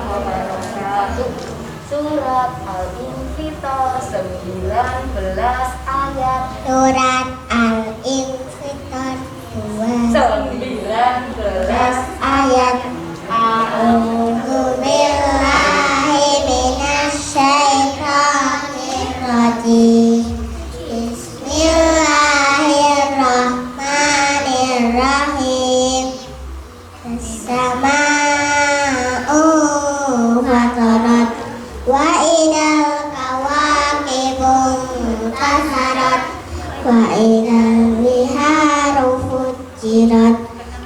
wabarakatuh. Surat Al-Infitar 19 ayat. Surat Al-Infitar 19 ayat. A'udzu billahi minasy syaithanir rajim. Bismillahirrahmanirrahim. As-samaa'u fatarat wa idal kawakibu intasarat wa idal biharu fujirat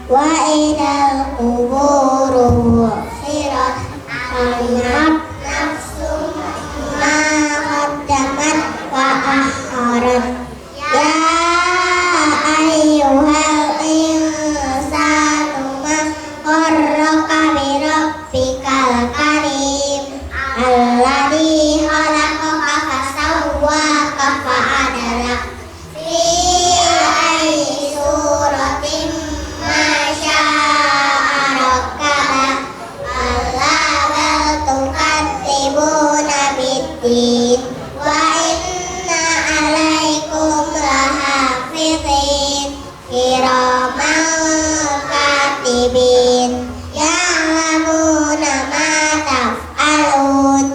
wa idal quburu bu'thirat alimat nafsum ma qaddamat wa akharat. Ya ayyuhal insanu ma gharraka bi rabbikal karim alladzi khalaqaka fasawwaka fa'adalak fi ayyi suratin ma syaa rakkabak alla bal tukadzibuna biddin wa inna alaikum lahafizin kiraman katibin ya'lamuna ma taf'alun.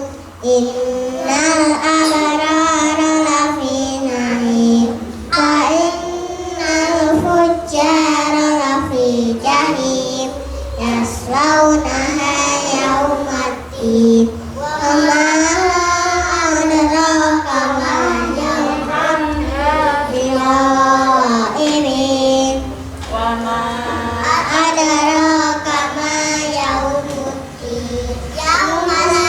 Innal abrara lafi na'im wa innal fujjara lafi jahim yaslaunaha yaumaddin wa ma adraka ma yaumaddin wa ma adraka ma yaumaddin yauma la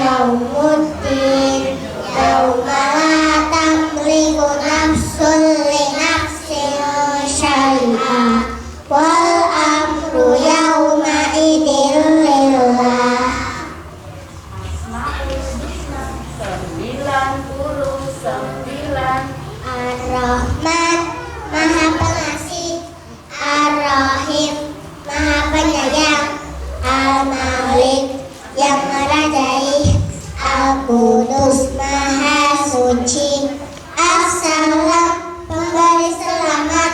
yaumuddin yauma la tamliku nafsun li nafsin syai'a wal amru yauma idin lillah. Asmaul Husna 99. Ar-Rahman Maha Pengasih, Ar-Rahim Maha Penyayang, Al-Malik yang merajai, Al-Qudus Maha Suci, As-Salam pemberi selamat,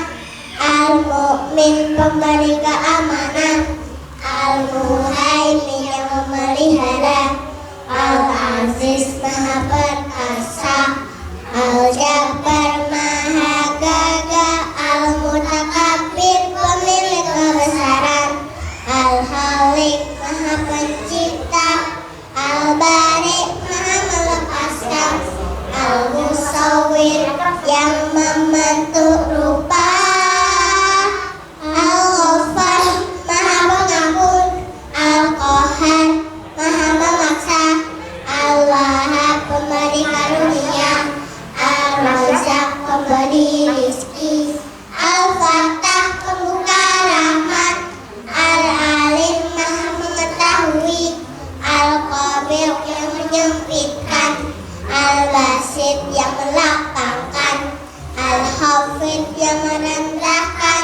Al-Mu'min pemberi keamanan, Al-Muhaimin yang memelihara, Al-Aziz Maha Perkasa, Al-Jabbar Maha Gagah, Al-Mutakabbir pemilik kebesaran, Al-Khaliq Maha Pencipta, Al-Bari Maha melepaskan, Al-Musawwir yang membentuk rupa, Al-Ghaffar Maha Pengampun, Al-Qahhar Maha memaksa, Al-Wahhab pemberi karunia, Ar-Razzaq pemberi rizki, Al-Fattah pembuka rahmat, Al-Alim Maha mengetahui, Al-Qabir yang menyempitkan, Al-Basit yang melapangkan, Al-Hafid yang merendahkan,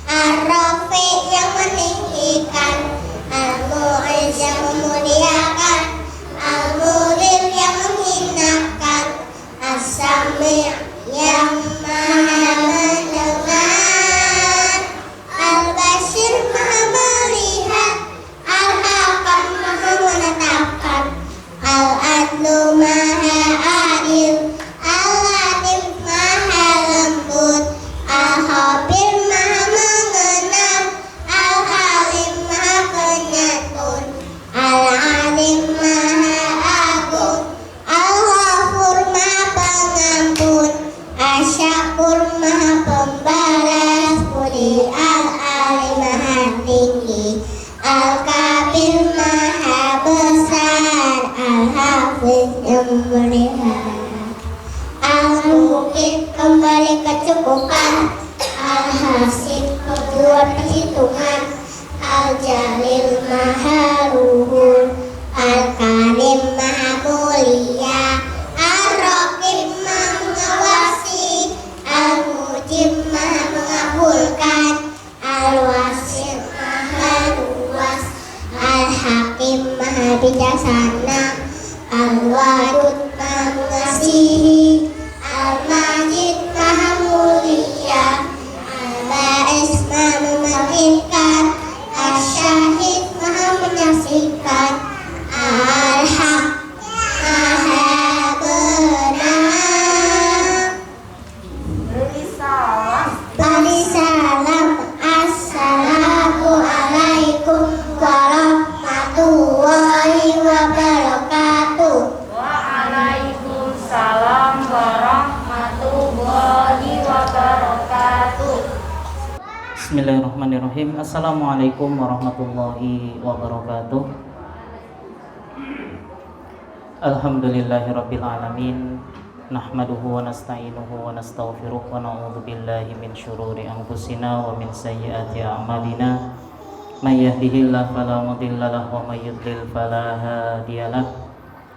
Ar-Rafi yang meninggikan, Al-Mu'izz yang memuliakan, Al-Mudhil yang menghinakan, As-Sami' yang maha mendengar, Al-Bashir maha melihat, Al-Hakam maha menetapkan, Al-Adlu maha adil, Al-Latif maha lembut, Al-Khabir maha mengenal, Al-Halim maha penyantun, Al-Alim maha agung, Al-Ghafur maha pengampun, Asyakur maha pembalas budi, Al-Ali maha tinggi, Al-Kabir maha besar, Al-Hafiz yang memelihara, Al-Mukit kembali kecukupan, Al-Hasib kebuat perhitungan, Al-Jalil maha luhur, Al-Karim maha mulia, Ar-Raqib maha mengawasi, Al-Mujib maha mengabulkan, Al-Wasi' Bismillahirrahmanirrahim. Assalamualaikum warahmatullahi wabarakatuh. Alhamdulillahirabbil alamin. Nahmaduhu wa nasta'inuhu wa nastaghfiruh wa na'udzu billahi min syururi anfusina wa min sayyiati a'malina. May yahdihillahu fala mudilla lahu wa may yudlil fala hadiyalah.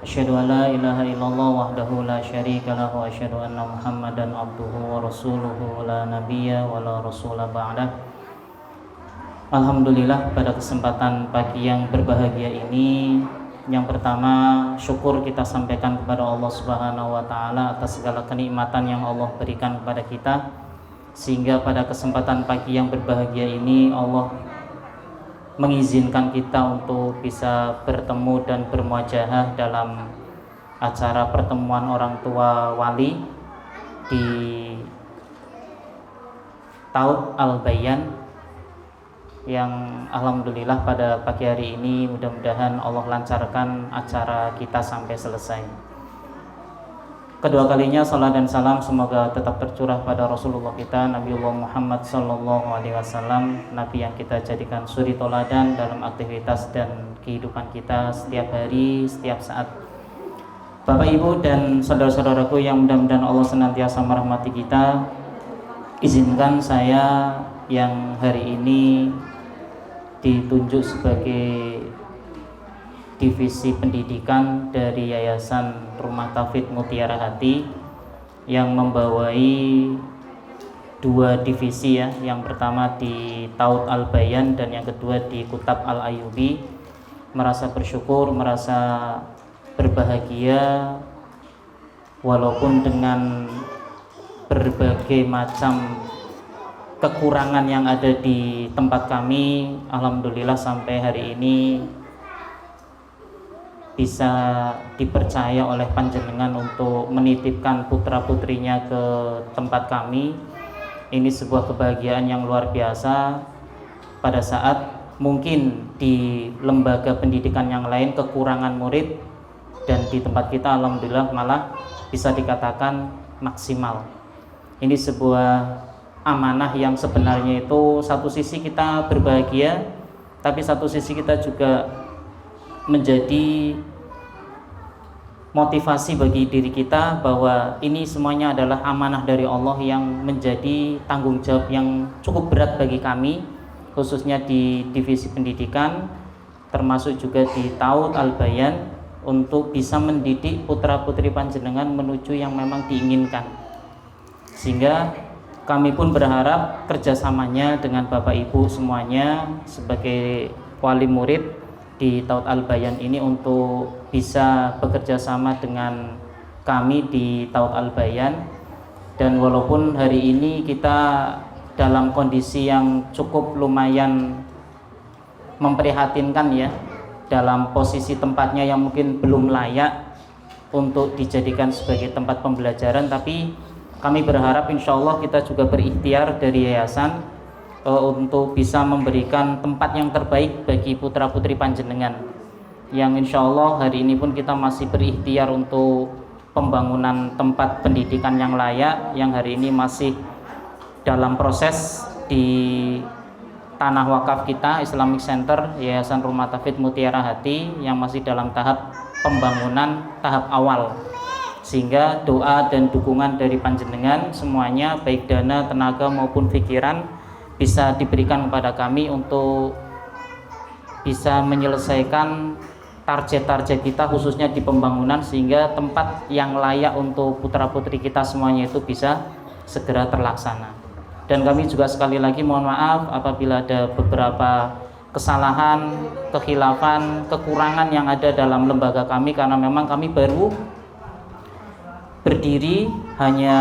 Asyhadu an la ilaha illallah wahdahu la syarika lahu wa asyhadu anna Muhammadan abduhu wa rasuluhu la nabiyya wa la rasula ba'dah. Alhamdulillah, pada kesempatan pagi yang berbahagia ini, yang pertama syukur kita sampaikan kepada Allah Subhanahu wa taala atas segala kenikmatan yang Allah berikan kepada kita, sehingga pada kesempatan pagi yang berbahagia ini Allah mengizinkan kita untuk bisa bertemu dan bermuajahah dalam acara pertemuan orang tua wali di Taut Al-Bayan, yang alhamdulillah pada pagi hari ini mudah-mudahan Allah lancarkan acara kita sampai selesai. Kedua kalinya salat dan salam semoga tetap tercurah pada Rasulullah kita, Nabiullah Muhammad sallallahu alaihi wasallam, nabi yang kita jadikan suri toladan dalam aktivitas dan kehidupan kita setiap hari, setiap saat. Bapak Ibu dan saudara-saudaraku yang mudah-mudahan Allah senantiasa merahmati kita, izinkan saya yang hari ini ditunjuk sebagai divisi pendidikan dari Yayasan Rumah Tafid Mutiara Hati yang membawai dua divisi ya, yang pertama di Taut Al-Bayan dan yang kedua di Kutab Al-Ayubi. Merasa bersyukur, merasa berbahagia walaupun dengan berbagai macam kekurangan yang ada di tempat kami. Alhamdulillah sampai hari ini bisa dipercaya oleh panjenengan untuk menitipkan putra-putrinya ke tempat kami. Ini sebuah kebahagiaan yang luar biasa pada saat mungkin di lembaga pendidikan yang lain kekurangan murid, dan di tempat kita alhamdulillah malah bisa dikatakan maksimal. Ini sebuah amanah yang sebenarnya itu satu sisi kita berbahagia, tapi satu sisi kita juga menjadi motivasi bagi diri kita bahwa ini semuanya adalah amanah dari Allah yang menjadi tanggung jawab yang cukup berat bagi kami, khususnya di divisi pendidikan termasuk juga di Taut Al-Bayan, untuk bisa mendidik putra-putri panjenengan menuju yang memang diinginkan. Sehingga kami pun berharap kerjasamanya dengan Bapak Ibu semuanya sebagai wali murid di Taut Al-Bayan ini untuk bisa bekerja sama dengan kami di Taut Al-Bayan. Dan walaupun hari ini kita dalam kondisi yang cukup lumayan memprihatinkan ya, dalam posisi tempatnya yang mungkin belum layak untuk dijadikan sebagai tempat pembelajaran, tapi kami berharap insya Allah kita juga berikhtiar dari yayasan untuk bisa memberikan tempat yang terbaik bagi putra-putri panjenengan, yang insya Allah hari ini pun kita masih berikhtiar untuk pembangunan tempat pendidikan yang layak, yang hari ini masih dalam proses di tanah wakaf kita, Islamic Center Yayasan Rumah Tafid Mutiara Hati, yang masih dalam tahap pembangunan tahap awal. Sehingga doa dan dukungan dari panjenengan semuanya, baik dana, tenaga maupun pikiran, bisa diberikan kepada kami untuk bisa menyelesaikan target-target kita khususnya di pembangunan, sehingga tempat yang layak untuk putra-putri kita semuanya itu bisa segera terlaksana. Dan kami juga sekali lagi mohon maaf apabila ada beberapa kesalahan, kekhilafan, kekurangan yang ada dalam lembaga kami, karena memang kami baru berdiri hanya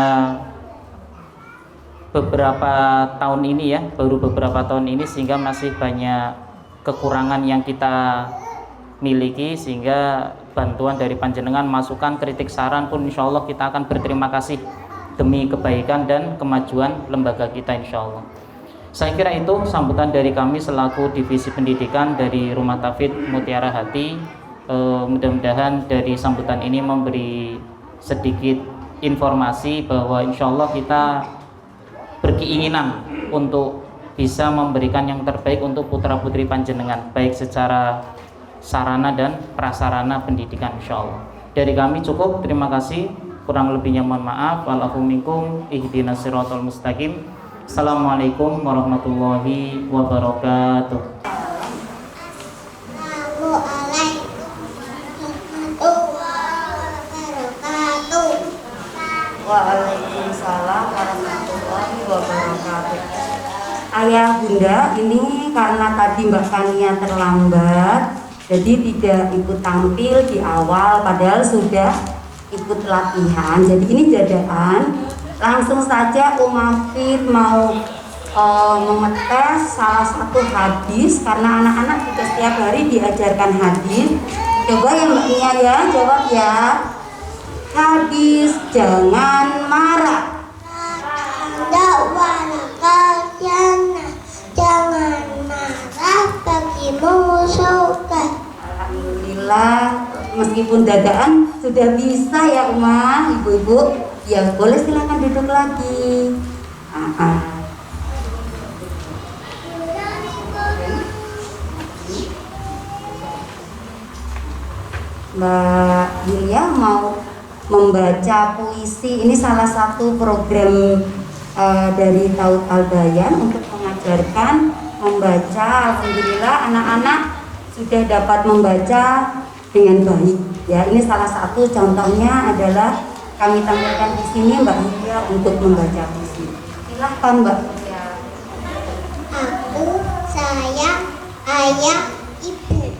beberapa tahun ini ya, baru beberapa tahun ini, sehingga masih banyak kekurangan yang kita miliki, sehingga bantuan dari panjenengan, masukan, kritik, saran pun insya Allah kita akan berterima kasih demi kebaikan dan kemajuan lembaga kita insya Allah. Saya kira itu sambutan dari kami selaku divisi pendidikan dari Rumah Tafid Mutiara Hati. Mudah-mudahan dari sambutan ini memberi sedikit informasi bahwa insya Allah kita berkeinginan untuk bisa memberikan yang terbaik untuk putra putri panjenengan, baik secara sarana dan prasarana pendidikan, insyaallah. Dari kami cukup, terima kasih. Kurang lebihnya mohon maaf. Walafu minkum, ihdinas siratal mustaqim. Assalamualaikum warahmatullahi wabarakatuh. Waalaikumsalam warahmatullahi wabarakatuh. Ayah bunda, ini karena tadi Mbak Kania terlambat, jadi tidak ikut tampil di awal, padahal sudah ikut latihan. Jadi ini dadaan. Langsung saja Hafid mau mengetes salah satu hadis, karena anak-anak juga setiap hari diajarkan hadis. Coba ya Mbak Nia ya, jawab ya. Hadis jangan marah. Jangan marah bagimu musuhkan. Alhamdulillah, meskipun dadaan sudah bisa ya Uma, ibu-ibu. Ya boleh, silakan duduk lagi. Mbak Yulia mau membaca puisi. Ini salah satu program dari Taut Al-Bayan untuk mengajarkan membaca. Alhamdulillah anak-anak sudah dapat membaca dengan baik. Ya, ini salah satu contohnya adalah kami tampilkan di sini Mbak Yulia untuk membaca puisi. Silahkan Mbak Yulia. Aku sayang ayah ibu.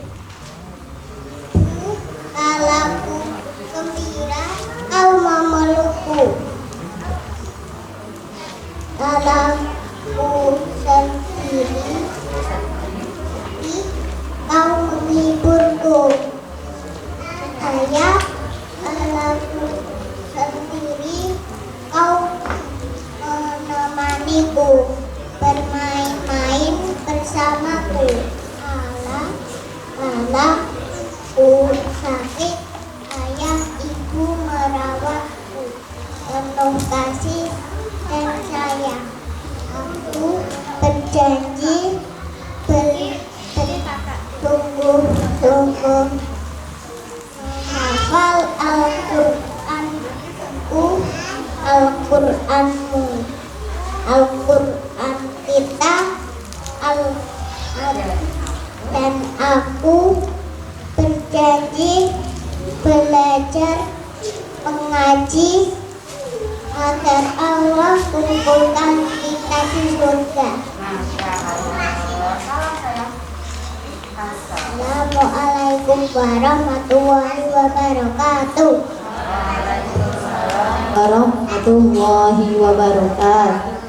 Kalaku gembira kau memelukku. Kalaku sendiri kau menghiburku. Ayah, kalaku sendiri kau menemaniku, bermain-main bersamaku. Kala ku sakit, ayah ibu merawatku, penuh kasih dan sayang. Aku berjanji sungguh-sungguh menghafal Al-Qur'anmu, Al-Qur'an kita, dan aku berjanji belajar mengaji agar Allah kumpulkan kita di surga. Assalamualaikum warahmatullahi wabarakatuh. Warahmatullahi wabarakatuh.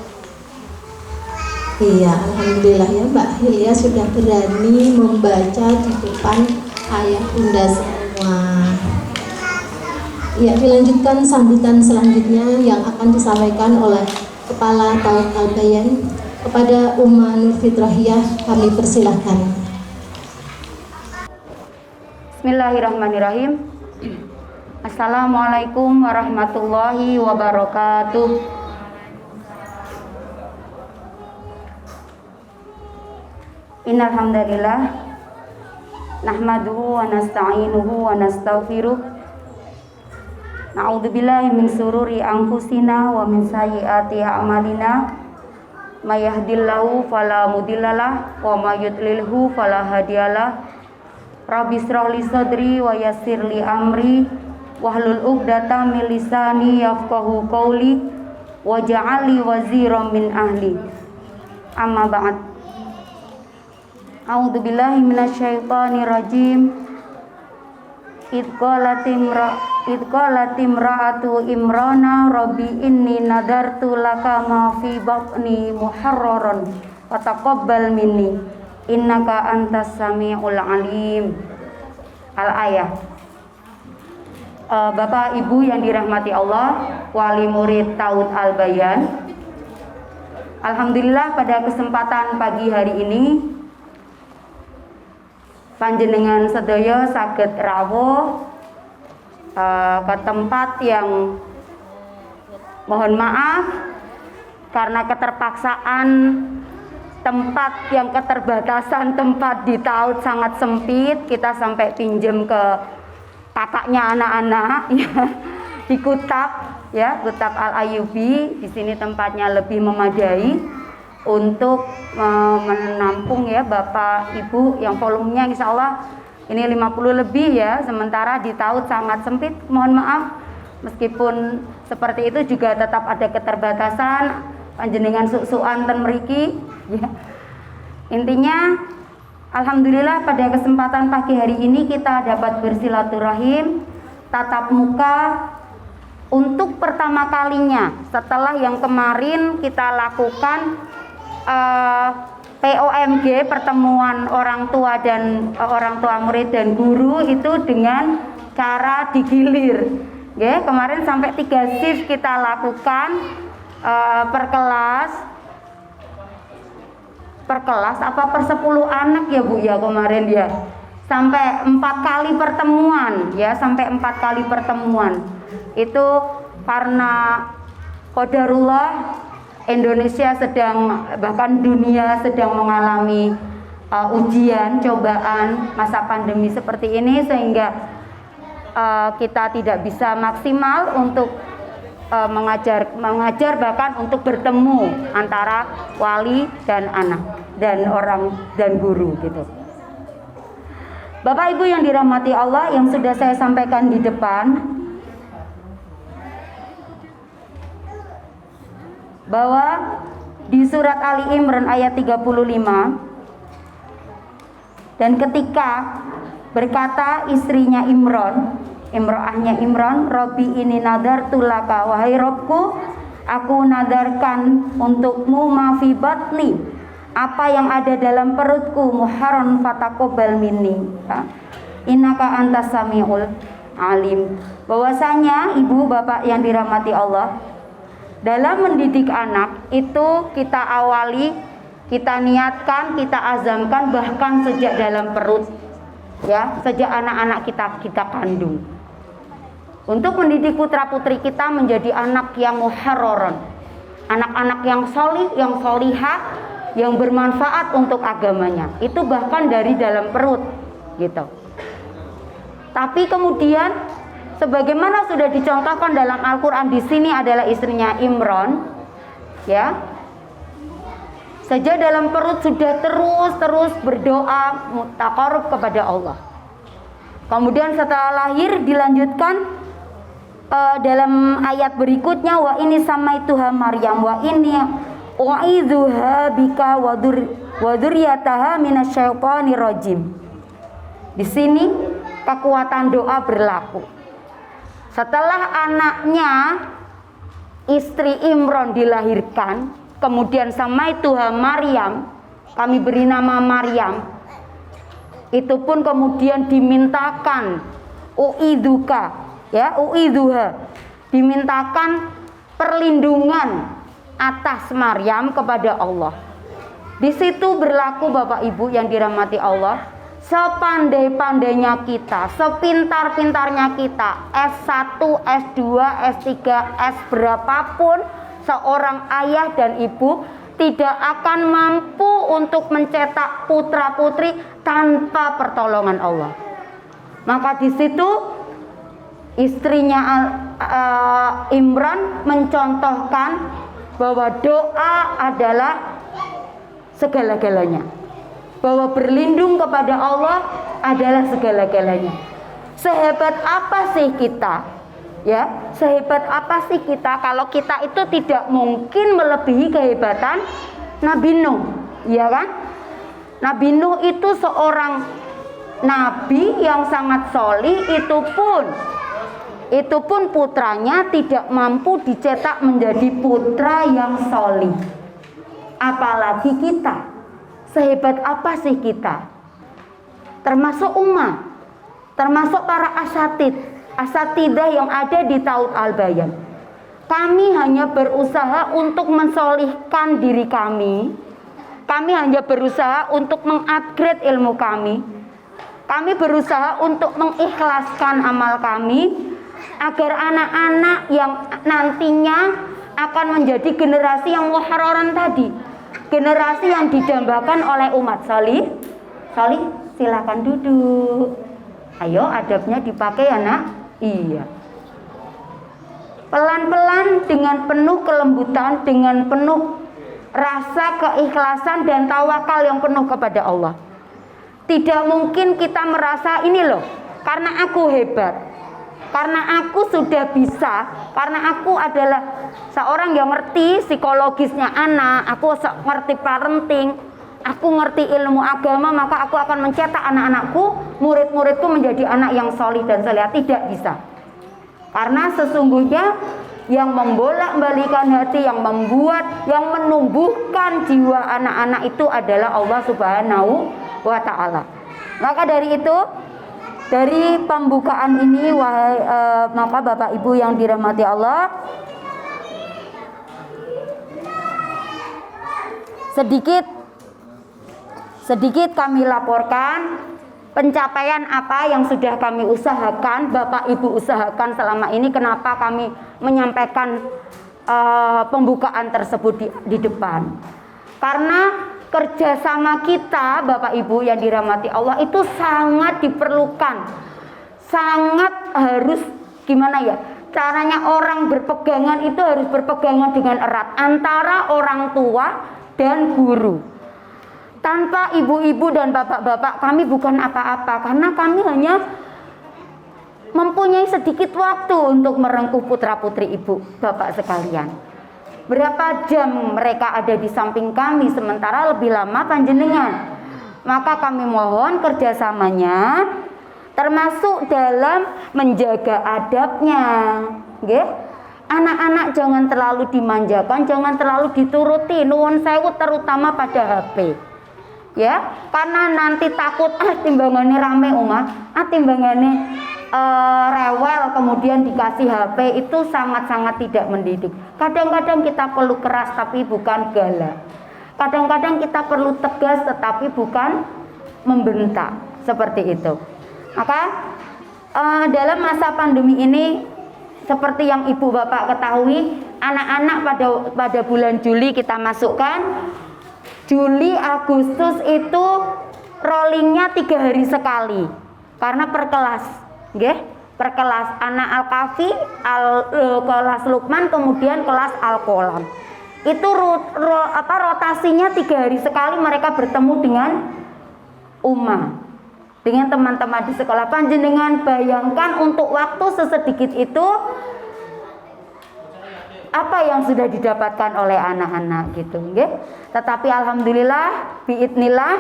Iya, alhamdulillah ya Mbak Hilya sudah berani membaca di depan ayah bunda semua. Ya, dilanjutkan sambutan selanjutnya yang akan disampaikan oleh Kepala Taut Al-Bayan kepada Uma Nur Fitrahiyah. Kami persilahkan. Bismillahirrahmanirrahim. Assalamualaikum warahmatullahi wabarakatuh. Innal hamdalillah nahmaduhu wa nasta'inuhu wa nastaghfiruh. Na'udzubillahi min sururi anfusina wa min sayyiati a'malina. May yahdihillahu fala mudhillalah wa may yudlilhu fala hadiyalah. Rabbi shrah li sadri wa yassir li amri wahlul 'uqdatam min lisani yafqahu qawli waj'al li waziran min ahli. Amma ba'd. A'udzu billahi minasyaitonir rajim. Idh qalat imra'atu Imrana rabbi inni nadartu laka ma fi batni muharraran fataqabbal minni innaka antas samiul alim. Al-ayah. Bapak Ibu yang dirahmati Allah, wali murid Taut Al-Bayan, alhamdulillah pada kesempatan pagi hari ini panjenengan sedaya saged rawuh ke tempat yang mohon maaf karena keterpaksaan tempat yang keterbatasan tempat di Taut sangat sempit, kita sampai pinjem ke kakaknya anak-anak ya, di Kutab ya, Kutab Al Ayyubi. Di sini tempatnya lebih memadai untuk menampung ya Bapak Ibu yang volumenya insya Allah ini 50 lebih ya. Sementara di Taut sangat sempit, mohon maaf. Meskipun seperti itu juga tetap ada keterbatasan panjenengan susuan ten mriki ya. Intinya alhamdulillah pada kesempatan pagi hari ini kita dapat bersilaturahim tatap muka untuk pertama kalinya setelah yang kemarin kita lakukan POMG, pertemuan orang tua dan orang tua murid dan guru itu dengan cara digilir. Ya, kemarin sampai 3 shift kita lakukan per kelas apa per 10 anak ya Bu ya kemarin ya. Sampai 4 kali pertemuan ya, sampai 4 kali pertemuan. Itu karena qadarullah Indonesia sedang, bahkan dunia sedang mengalami ujian, cobaan masa pandemi seperti ini, sehingga kita tidak bisa maksimal untuk mengajar bahkan untuk bertemu antara wali dan anak dan orang dan guru gitu. Bapak Ibu yang dirahmati Allah, yang sudah saya sampaikan di depan bahwa di surat Ali Imran ayat 35, dan ketika berkata istrinya Imro'ahnya Imran, Robbi ini nadar tulaka, wahai Robku, aku nadarkan untukmu mafi batni, apa yang ada dalam perutku, muharron fatakobal minni ya. Innaka antas samiul alim. Bahwasanya ibu bapak yang dirahmati Allah, dalam mendidik anak itu kita awali, kita niatkan, kita azamkan bahkan sejak dalam perut ya, sejak anak-anak kita kandung, untuk mendidik putra-putri kita menjadi anak yang muharroron, anak-anak yang solih, yang solihah, yang bermanfaat untuk agamanya. Itu bahkan dari dalam perut gitu. Tapi kemudian sebagaimana sudah dicontohkan dalam Al-Quran, di sini adalah istrinya Imran ya, sejak dalam perut sudah terus berdoa mutaqarrib kepada Allah. Kemudian setelah lahir dilanjutkan dalam ayat berikutnya, wa ini samaituha Maryam wa ini u'idzuha bika wa dzurriyyataha minasyaitonir rajim. Di sini kekuatan doa berlaku. Setelah anaknya istri Imran dilahirkan, kemudian samaituha Maryam, kami beri nama Maryam, itu pun kemudian dimintakan u'idzuka ya, u'idzuha, dimintakan perlindungan atas Maryam kepada Allah. Di situ berlaku Bapak Ibu yang dirahmati Allah, sepandai-pandainya kita, sepintar-pintarnya kita, S1, S2, S3, S berapapun seorang ayah dan ibu tidak akan mampu untuk mencetak putra-putri tanpa pertolongan Allah. Maka di situ istrinya Imran mencontohkan bahwa doa adalah segala-galanya, bahwa berlindung kepada Allah adalah segala-galanya. Sehebat apa sih kita ya, sehebat apa sih kita kalau kita itu tidak mungkin melebihi kehebatan Nabi Nuh ya kan. Nabi Nuh itu seorang nabi yang sangat solih, itu pun putranya tidak mampu dicetak menjadi putra yang solih. Apalagi kita, sehebat apa sih kita? Termasuk umat, termasuk para asatidah yang ada di Taut Al-Bayan. Kami hanya berusaha untuk mensolihkan diri kami. Kami hanya berusaha untuk mengupgrade ilmu kami. Kami berusaha untuk mengikhlaskan amal kami, agar anak-anak yang nantinya akan menjadi generasi yang muharraran tadi, generasi yang didambakan oleh umat. Solih, silakan duduk. Ayo, adabnya dipakai ya nak. Iya. Pelan-pelan dengan penuh kelembutan, dengan penuh rasa keikhlasan dan tawakal yang penuh kepada Allah. Tidak mungkin kita merasa ini loh, karena aku hebat, karena aku sudah bisa, karena aku adalah seorang yang ngerti psikologisnya anak, aku ngerti parenting, aku ngerti ilmu agama, maka aku akan mencetak anak-anakku, murid-muridku menjadi anak yang solih dan salihah. Tidak bisa. Karena sesungguhnya yang membolak-balikan hati, yang membuat, yang menumbuhkan jiwa anak-anak itu adalah Allah Subhanahu wa ta'ala. Maka dari itu, dari pembukaan ini, maka Bapak Ibu yang dirahmati Allah, sedikit kami laporkan pencapaian apa yang sudah kami usahakan, Bapak Ibu usahakan selama ini. Kenapa kami menyampaikan pembukaan tersebut di depan? Karena kerjasama kita, Bapak Ibu yang dirahmati Allah, itu sangat diperlukan, sangat harus gimana ya? Caranya orang berpegangan itu harus berpegangan dengan erat antara orang tua dan guru. Tanpa ibu-ibu dan bapak-bapak kami bukan apa-apa, karena kami hanya mempunyai sedikit waktu untuk merengkuh putra-putri ibu bapak sekalian. Berapa jam mereka ada di samping kami, sementara lebih lama panjenengan. Maka kami mohon kerjasamanya, termasuk dalam menjaga adabnya. Nggih? Anak-anak jangan terlalu dimanjakan, jangan terlalu dituruti, nuwun sewu, terutama pada HP. Ya, karena nanti takut timbangannya rame timbangannya rewel, kemudian dikasih HP, itu sangat-sangat tidak mendidik. Kadang-kadang kita perlu keras tapi bukan galak. Kadang-kadang kita perlu tegas tetapi bukan membentak, seperti itu. Maka dalam masa pandemi ini, seperti yang ibu bapak ketahui, anak-anak pada bulan Juli kita masukkan. Juli, Agustus itu rollingnya 3 hari sekali, karena per kelas, per kelas anak Al-Kafi, kelas Lukman, kemudian kelas Al-Qolam. Itu rotasinya 3 hari sekali mereka bertemu dengan dengan teman-teman di sekolah. Panjenengan bayangkan untuk waktu sesedikit itu apa yang sudah didapatkan oleh anak-anak gitu, Tetapi alhamdulillah, biidnillah,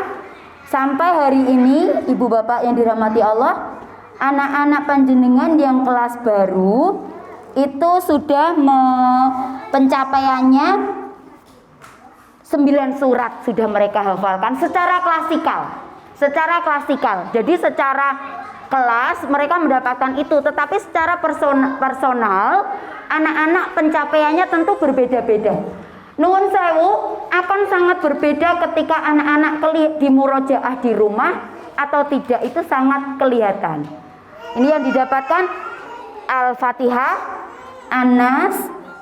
sampai hari ini ibu bapak yang dirahmati Allah, anak-anak panjenengan yang kelas baru itu sudah pencapaiannya 9 surat sudah mereka hafalkan secara klasikal. Jadi secara kelas mereka mendapatkan itu, tetapi secara personal anak-anak pencapaiannya tentu berbeda-beda. Nuwun sewu, akan sangat berbeda ketika anak-anak di murojaah di rumah atau tidak, itu sangat kelihatan. Ini yang didapatkan Al-Fatihah, An-Nas,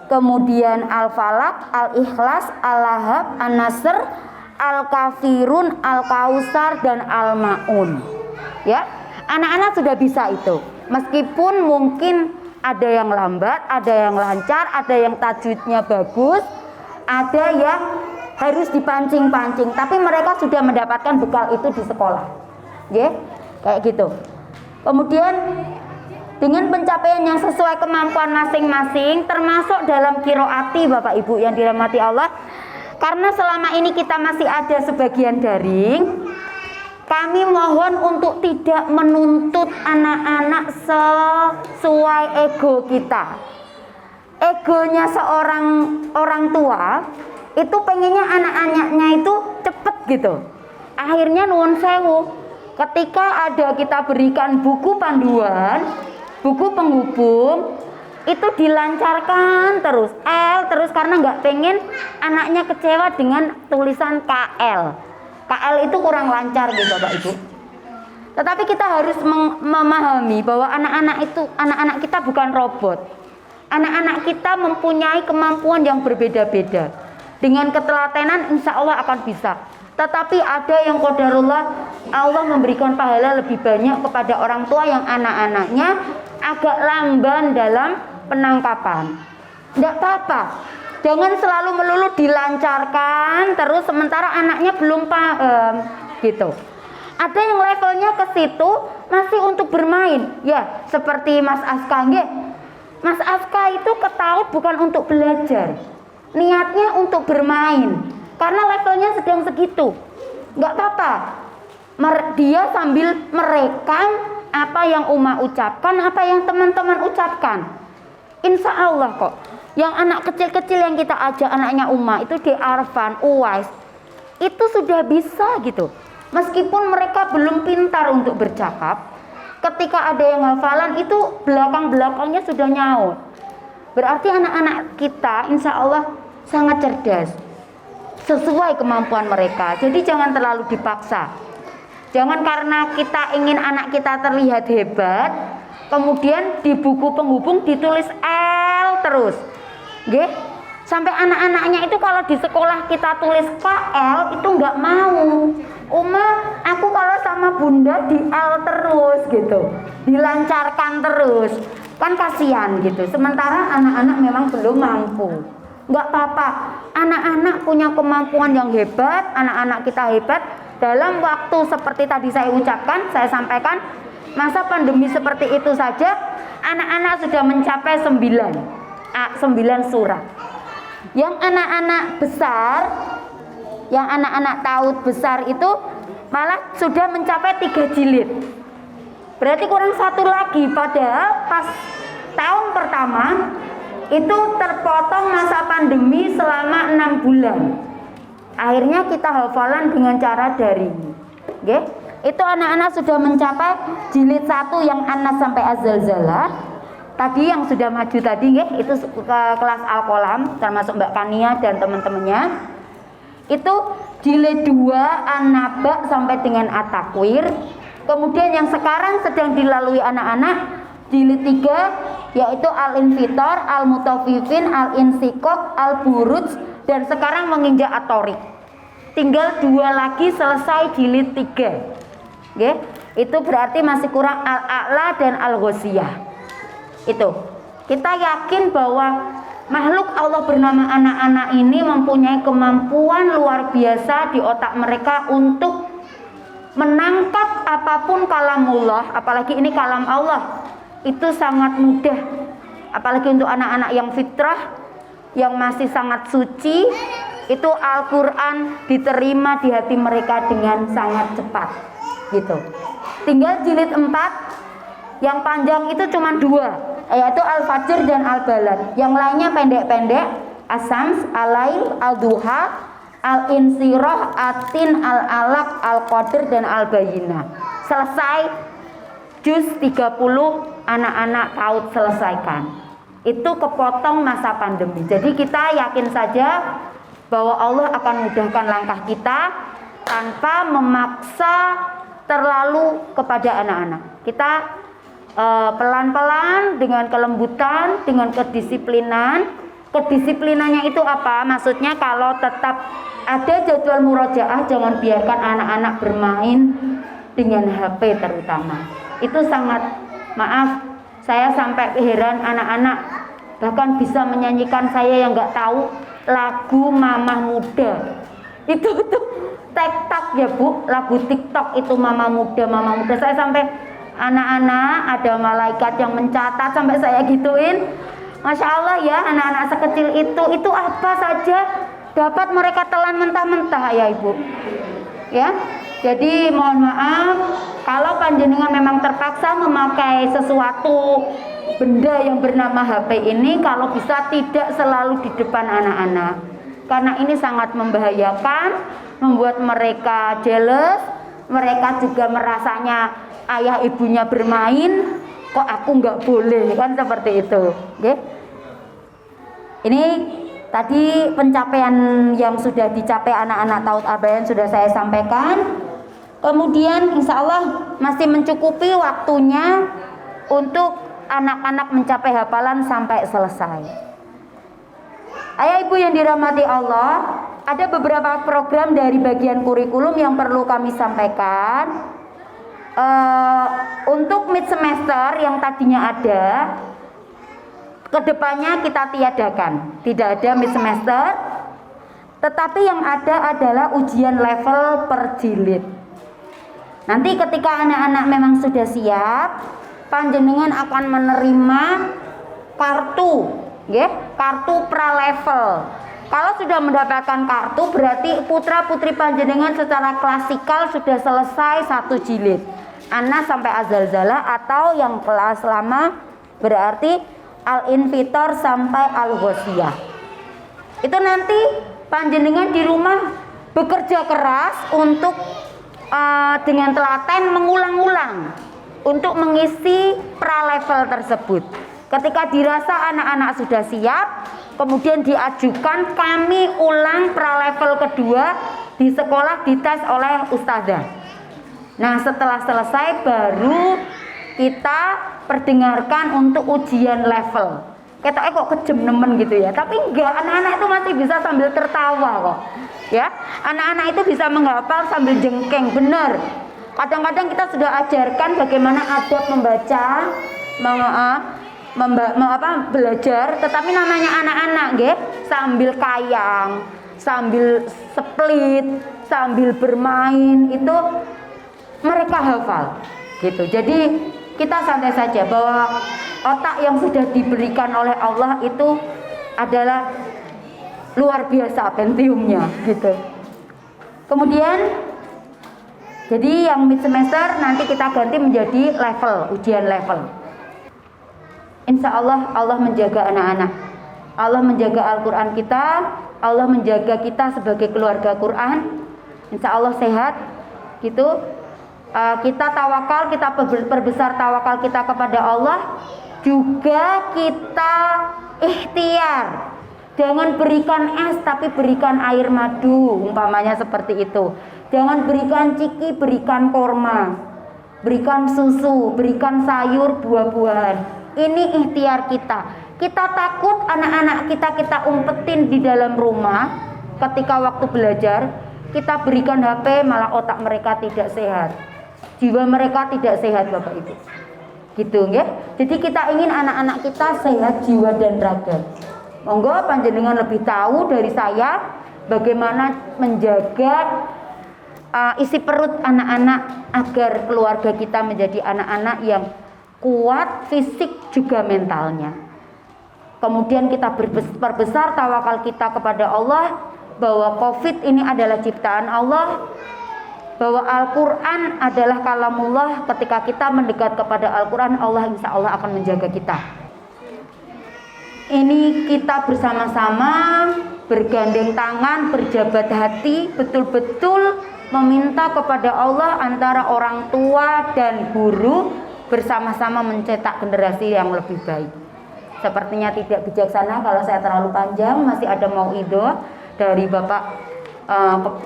kemudian Al-Falaq, Al-Ikhlas, Al-Lahab, An-Nasr, Al-Kafirun, Al-Kausar, dan Al-Ma'un. Ya, anak-anak sudah bisa itu. Meskipun mungkin ada yang lambat, ada yang lancar, ada yang tajwidnya bagus, ada yang harus dipancing-pancing, tapi mereka sudah mendapatkan bekal itu di sekolah. Kayak gitu. Kemudian dengan pencapaian yang sesuai kemampuan masing-masing, termasuk dalam qiraati, Bapak Ibu yang dirahmati Allah, karena selama ini kita masih ada sebagian daring, kami mohon untuk tidak menuntut anak-anak sesuai ego kita. Egonya seorang orang tua itu pengennya anak-anaknya itu cepet gitu. Akhirnya nuwun sewu, ketika ada kita berikan buku panduan, buku penghubung, itu dilancarkan terus terus karena nggak pengen anaknya kecewa dengan tulisan KL itu kurang lancar gitu Bapak Ibu. Tetapi kita harus memahami bahwa anak-anak kita bukan robot. Anak-anak kita mempunyai kemampuan yang berbeda-beda. dengan ketelatenan insya Allah akan bisa. Tetapi ada yang qadarullah Allah memberikan pahala lebih banyak kepada orang tua yang anak-anaknya agak lamban dalam penangkapan. Tidak apa-apa, jangan selalu melulu dilancarkan terus sementara anaknya belum paham gitu. Ada yang levelnya ke situ masih untuk bermain, ya seperti Mas Aska, nggih. Mas Aska itu ke TAUD bukan untuk belajar, niatnya untuk bermain. Karena levelnya sedang segitu, nggak apa-apa. Dia sambil merekam apa yang Uma ucapkan, apa yang teman-teman ucapkan. Insya Allah kok. Yang anak kecil-kecil yang kita ajak anaknya Uma itu di Arfan, Uwais, itu sudah bisa gitu. Meskipun mereka belum pintar untuk bercakap, ketika ada yang hafalan itu belakang-belakangnya sudah nyaut. Berarti anak-anak kita insya Allah sangat cerdas, sesuai kemampuan mereka. Jadi jangan terlalu dipaksa. Jangan karena kita ingin anak kita terlihat hebat, kemudian di buku penghubung ditulis L terus. Nggih? Sampai anak-anaknya itu kalau di sekolah kita tulis KL itu nggak mau. Uma, aku kalau sama bunda di L terus gitu, dilancarkan terus, kan kasihan gitu. Sementara anak-anak memang belum mampu. Nggak apa-apa, anak-anak punya kemampuan yang hebat, anak-anak kita hebat. Dalam waktu seperti tadi saya ucapkan, saya sampaikan, masa pandemi seperti itu saja, anak-anak sudah mencapai 9 surat. Yang anak-anak besar, yang anak-anak TAUD besar itu malah sudah mencapai 3 jilid. Berarti kurang 1 lagi, padahal pas tahun pertama itu terpotong masa pandemi selama 6 bulan. Akhirnya kita hafalan dengan cara daring. Okay? Itu anak-anak sudah mencapai jilid 1 yang Anas sampai Az-Zalzalah. Tadi yang sudah maju tadi, itu ke kelas Al-Qalam, termasuk Mbak Kania dan teman-temannya. Itu jilid 2 An-Naba sampai dengan At-Takwir. Kemudian yang sekarang sedang dilalui anak-anak jilid 3 yaitu Al-Infitor, Al-Mutaffifin, Al-Insikok, Al-Buruj, dan sekarang menginjak At-Tariq. Tinggal 2 lagi selesai jilid 3. Okay? Itu berarti masih kurang Al-A'la dan Al-Ghoshiyah. Itu kita yakin bahwa makhluk Allah bernama anak-anak ini mempunyai kemampuan luar biasa di otak mereka untuk menangkap apapun kalamullah, apalagi ini kalam Allah, itu sangat mudah. Apalagi untuk anak-anak yang fitrah, yang masih sangat suci, itu Al-Quran diterima di hati mereka dengan sangat cepat gitu. Tinggal jilid 4 yang panjang itu cuma 2, yaitu Al-Fajr dan Al-Balad. Yang lainnya pendek-pendek, As-Sams, Al-Lail, Al-Duha, Al-Insirah, Atin, Al-Alaq, Al-Qadr, dan Al-Bayyinah. Selesai juz 30 anak-anak TAUD selesaikan. Itu kepotong masa pandemi. Jadi kita yakin saja bahwa Allah akan mudahkan langkah kita tanpa memaksa terlalu kepada anak-anak. Kita pelan-pelan dengan kelembutan, dengan kedisiplinan. Kedisiplinannya itu apa? Maksudnya kalau tetap ada jadwal murojaah, jangan biarkan anak-anak bermain dengan HP terutama. Itu sangat, maaf, saya sampai heran anak-anak bahkan bisa menyanyikan, saya yang nggak tahu, lagu Mamah Muda. Itu tuh TikTok ya Bu, lagu TikTok itu Mama Muda, Mama Muda. Saya sampai anak-anak, ada malaikat yang mencatat sampai saya gituin. Masya Allah ya, anak-anak sekecil itu apa saja dapat mereka telan mentah-mentah ya Ibu. Ya, jadi mohon maaf kalau panjenengan memang terpaksa memakai sesuatu benda yang bernama HP ini, kalau bisa tidak selalu di depan anak-anak, karena ini sangat membahayakan, membuat mereka jealous, mereka juga merasanya ayah ibunya bermain, kok aku nggak boleh, kan seperti itu. Okay? Ini tadi pencapaian yang sudah dicapai anak-anak TAUD Al-Bayan sudah saya sampaikan. Kemudian insya Allah masih mencukupi waktunya untuk anak-anak mencapai hafalan sampai selesai. Ayah ibu yang dirahmati Allah, ada beberapa program dari bagian kurikulum yang perlu kami sampaikan. Untuk mid semester yang tadinya ada, kedepannya kita tiadakan, tidak ada mid semester, tetapi yang ada adalah ujian level per jilid. Nanti ketika anak-anak memang sudah siap, panjenengan akan menerima kartu, kartu pra level. Kalau sudah mendapatkan kartu, berarti putra putri panjenengan secara klasikal sudah selesai 1 jilid, Ana sampai Azalzalah, atau yang kelas lama berarti Al-Infitor sampai Al-Ghoshiyah. Itu nanti panjenengan di rumah bekerja keras untuk dengan telaten mengulang-ulang untuk mengisi pra level tersebut. Ketika dirasa anak-anak sudah siap, kemudian diajukan, kami ulang pra level kedua di sekolah, dites oleh ustazah. Nah, setelah selesai baru kita perdengarkan untuk ujian level. Ketoknya kok kejem nemen gitu ya, tapi enggak, anak-anak itu masih bisa sambil tertawa kok. Ya, anak-anak itu bisa menghafal sambil jengkeng, bener. Kadang-kadang kita sudah ajarkan bagaimana adab membaca, belajar, tetapi namanya anak-anak, sambil kayang, sambil split, sambil bermain, itu mereka hafal, gitu. Jadi kita santai saja bahwa otak yang sudah diberikan oleh Allah itu adalah luar biasa pentiumnya, gitu. Kemudian jadi yang mid semester nanti kita ganti menjadi level, ujian level. Insya Allah, Allah menjaga anak-anak, Allah menjaga Al-Quran kita, Allah menjaga kita sebagai keluarga Quran. Insya Allah sehat, gitu. Kita tawakal, kita perbesar tawakal kita kepada Allah. Juga kita ikhtiar, jangan berikan es tapi berikan air madu, umpamanya seperti itu. Jangan berikan ciki, berikan korma, berikan susu, berikan sayur, buah-buahan. Ini ikhtiar kita. Kita takut anak-anak kita umpetin di dalam rumah ketika waktu belajar. Kita berikan HP, malah otak mereka tidak sehat, jiwa mereka tidak sehat, Bapak Ibu, gitu ya. Jadi kita ingin anak-anak kita sehat jiwa dan raga. Monggo panjenengan lebih tahu dari saya bagaimana menjaga isi perut anak-anak agar keluarga kita menjadi anak-anak yang kuat fisik juga mentalnya. Kemudian kita perbesar tawakal kita kepada Allah bahwa COVID ini adalah ciptaan Allah, bahwa Al-Quran adalah kalamullah. Ketika kita mendekat kepada Al-Quran, Allah insya Allah akan menjaga kita. Ini kita bersama-sama bergandeng tangan, berjabat hati, betul-betul meminta kepada Allah antara orang tua dan guru bersama-sama mencetak generasi yang lebih baik. Sepertinya tidak bijaksana kalau saya terlalu panjang. Masih ada mauidhah dari Bapak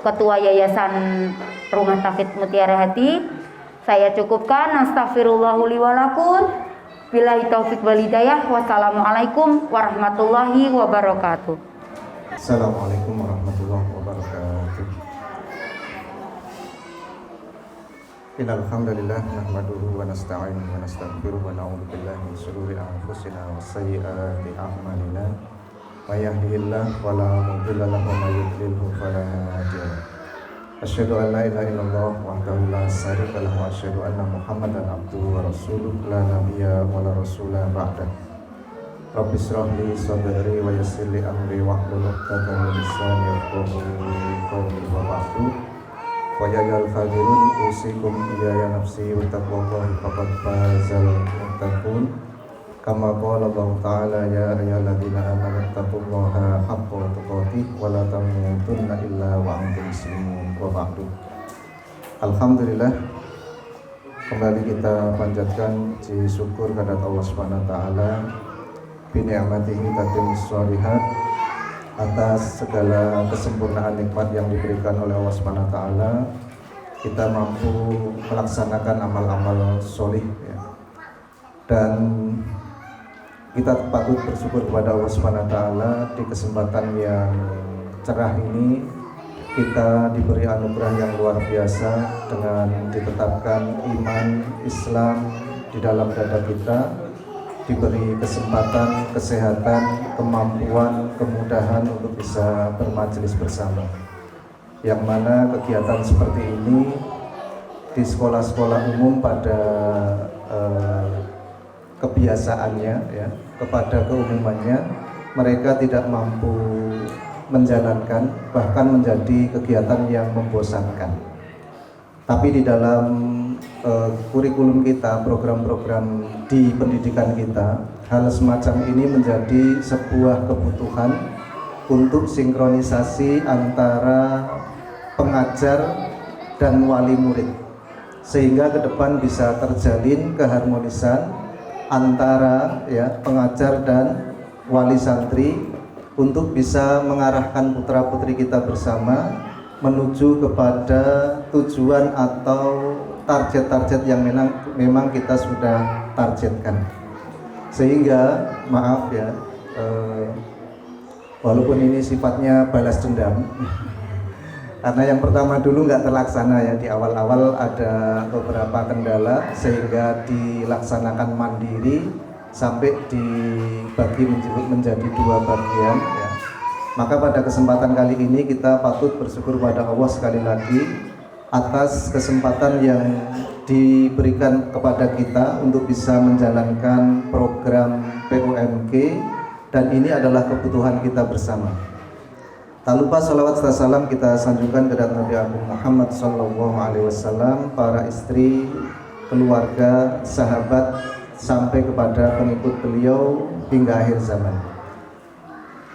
Ketua Yayasan Rumah Tahfidz Mutiara Hati. Saya cukupkan. Astaghfirullahu li wa lakum. Billahi taufiq wal hidayah. Wassalamualaikum warahmatullahi wabarakatuh. Assalamualaikum warahmatullahi wabarakatuh. Innal hamdalillah nahmaduhu wa nasta'inuhu wa nastaghfiruh wa na'udzu billahi min shururi anfusina wa sayyiati a'malina. May yahdihillahu fala mudilla lahu wa may yudlilhu fala hadiya lahu. Asyhadu an la ilaha illallah wahdahu la syarika lahu wa asyhadu anna Muhammadan abduhu wa rasuluh la nabiyya wa la rasula ba'dah. Rabbi shrah li sadri wa yassir li amri wahlul 'uqdatam min lisani yafqahu qawli wa ba'du. Wa ya ayyuhal hadirin usikum ya nafsi wa taqwallahi faqad fazal muttaqun. Kama qala Allah Ta'ala ya ayyuhalladzina amanu taqullaha haqqa tuqatih wa la tamutunna illa wa antum muslimun. Wa ba'du. Alhamdulillah, kembali kita panjatkan puji syukur kepada Allah Subhanahu wa taala bi ni'matihi tatimmus shalihat, atas segala kesempurnaan nikmat yang diberikan oleh Allah Subhanahu wa taala. Kita mampu melaksanakan amal-amal solih ya. Dan kita patut bersyukur kepada Allah Subhanahu wa taala di kesempatan yang cerah ini kita diberi anugerah yang luar biasa dengan ditetapkan iman Islam di dalam dada kita, diberi kesempatan, kesehatan, kemampuan, kemudahan untuk bisa bermajelis bersama. Yang mana kegiatan seperti ini di sekolah-sekolah umum pada kebiasaannya ya, kepada keumumannya mereka tidak mampu menjalankan, bahkan menjadi kegiatan yang membosankan. Tapi di dalam kurikulum kita, program-program di pendidikan kita, hal semacam ini menjadi sebuah kebutuhan untuk sinkronisasi antara pengajar dan wali murid, sehingga ke depan bisa terjalin keharmonisan antara ya pengajar dan wali santri untuk bisa mengarahkan putra-putri kita bersama menuju kepada tujuan atau target-target yang memang kita sudah targetkan. Sehingga maaf ya, walaupun ini sifatnya balas dendam karena yang pertama dulu nggak terlaksana ya, di awal-awal ada beberapa kendala sehingga dilaksanakan mandiri sampai dibagi menjadi 2 bagian ya. Maka pada kesempatan kali ini kita patut bersyukur pada Allah sekali lagi atas kesempatan yang diberikan kepada kita untuk bisa menjalankan program POMG, dan ini adalah kebutuhan kita bersama. Tak lupa salawat serta salam kita sanjungkan kepada Nabi Agung Muhammad SAW, para istri, keluarga, sahabat, sampai kepada pengikut beliau hingga akhir zaman.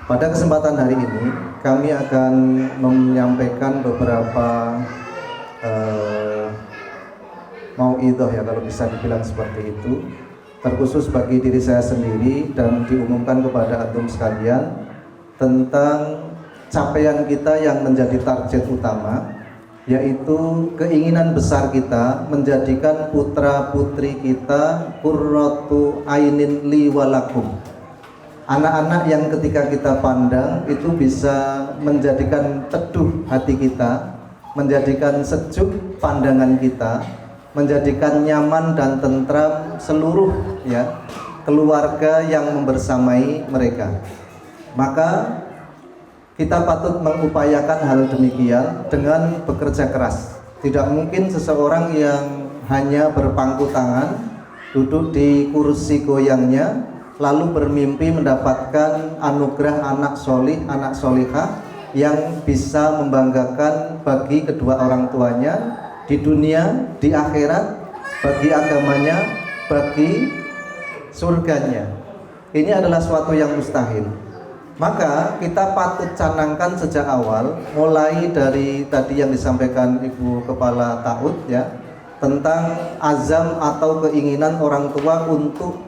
Pada kesempatan hari ini kami akan menyampaikan beberapa mauidhah ya, kalau bisa dibilang seperti itu, terkhusus bagi diri saya sendiri dan diumumkan kepada antum sekalian tentang capaian kita yang menjadi target utama, yaitu keinginan besar kita menjadikan putra putri kita qurratu ainin li walakum, anak-anak yang ketika kita pandang itu bisa menjadikan teduh hati kita, menjadikan sejuk pandangan kita, menjadikan nyaman dan tentram seluruh ya keluarga yang membersamai mereka. Maka kita patut mengupayakan hal demikian dengan bekerja keras. Tidak mungkin seseorang yang hanya berpangku tangan, duduk di kursi goyangnya, lalu bermimpi mendapatkan anugerah anak solih, anak solihah yang bisa membanggakan bagi kedua orang tuanya di dunia, di akhirat, bagi agamanya, bagi surganya. Ini adalah suatu yang mustahil. Maka kita patut canangkan sejak awal, mulai dari tadi yang disampaikan Ibu Kepala Ta'ud ya, tentang azam atau keinginan orang tua untuk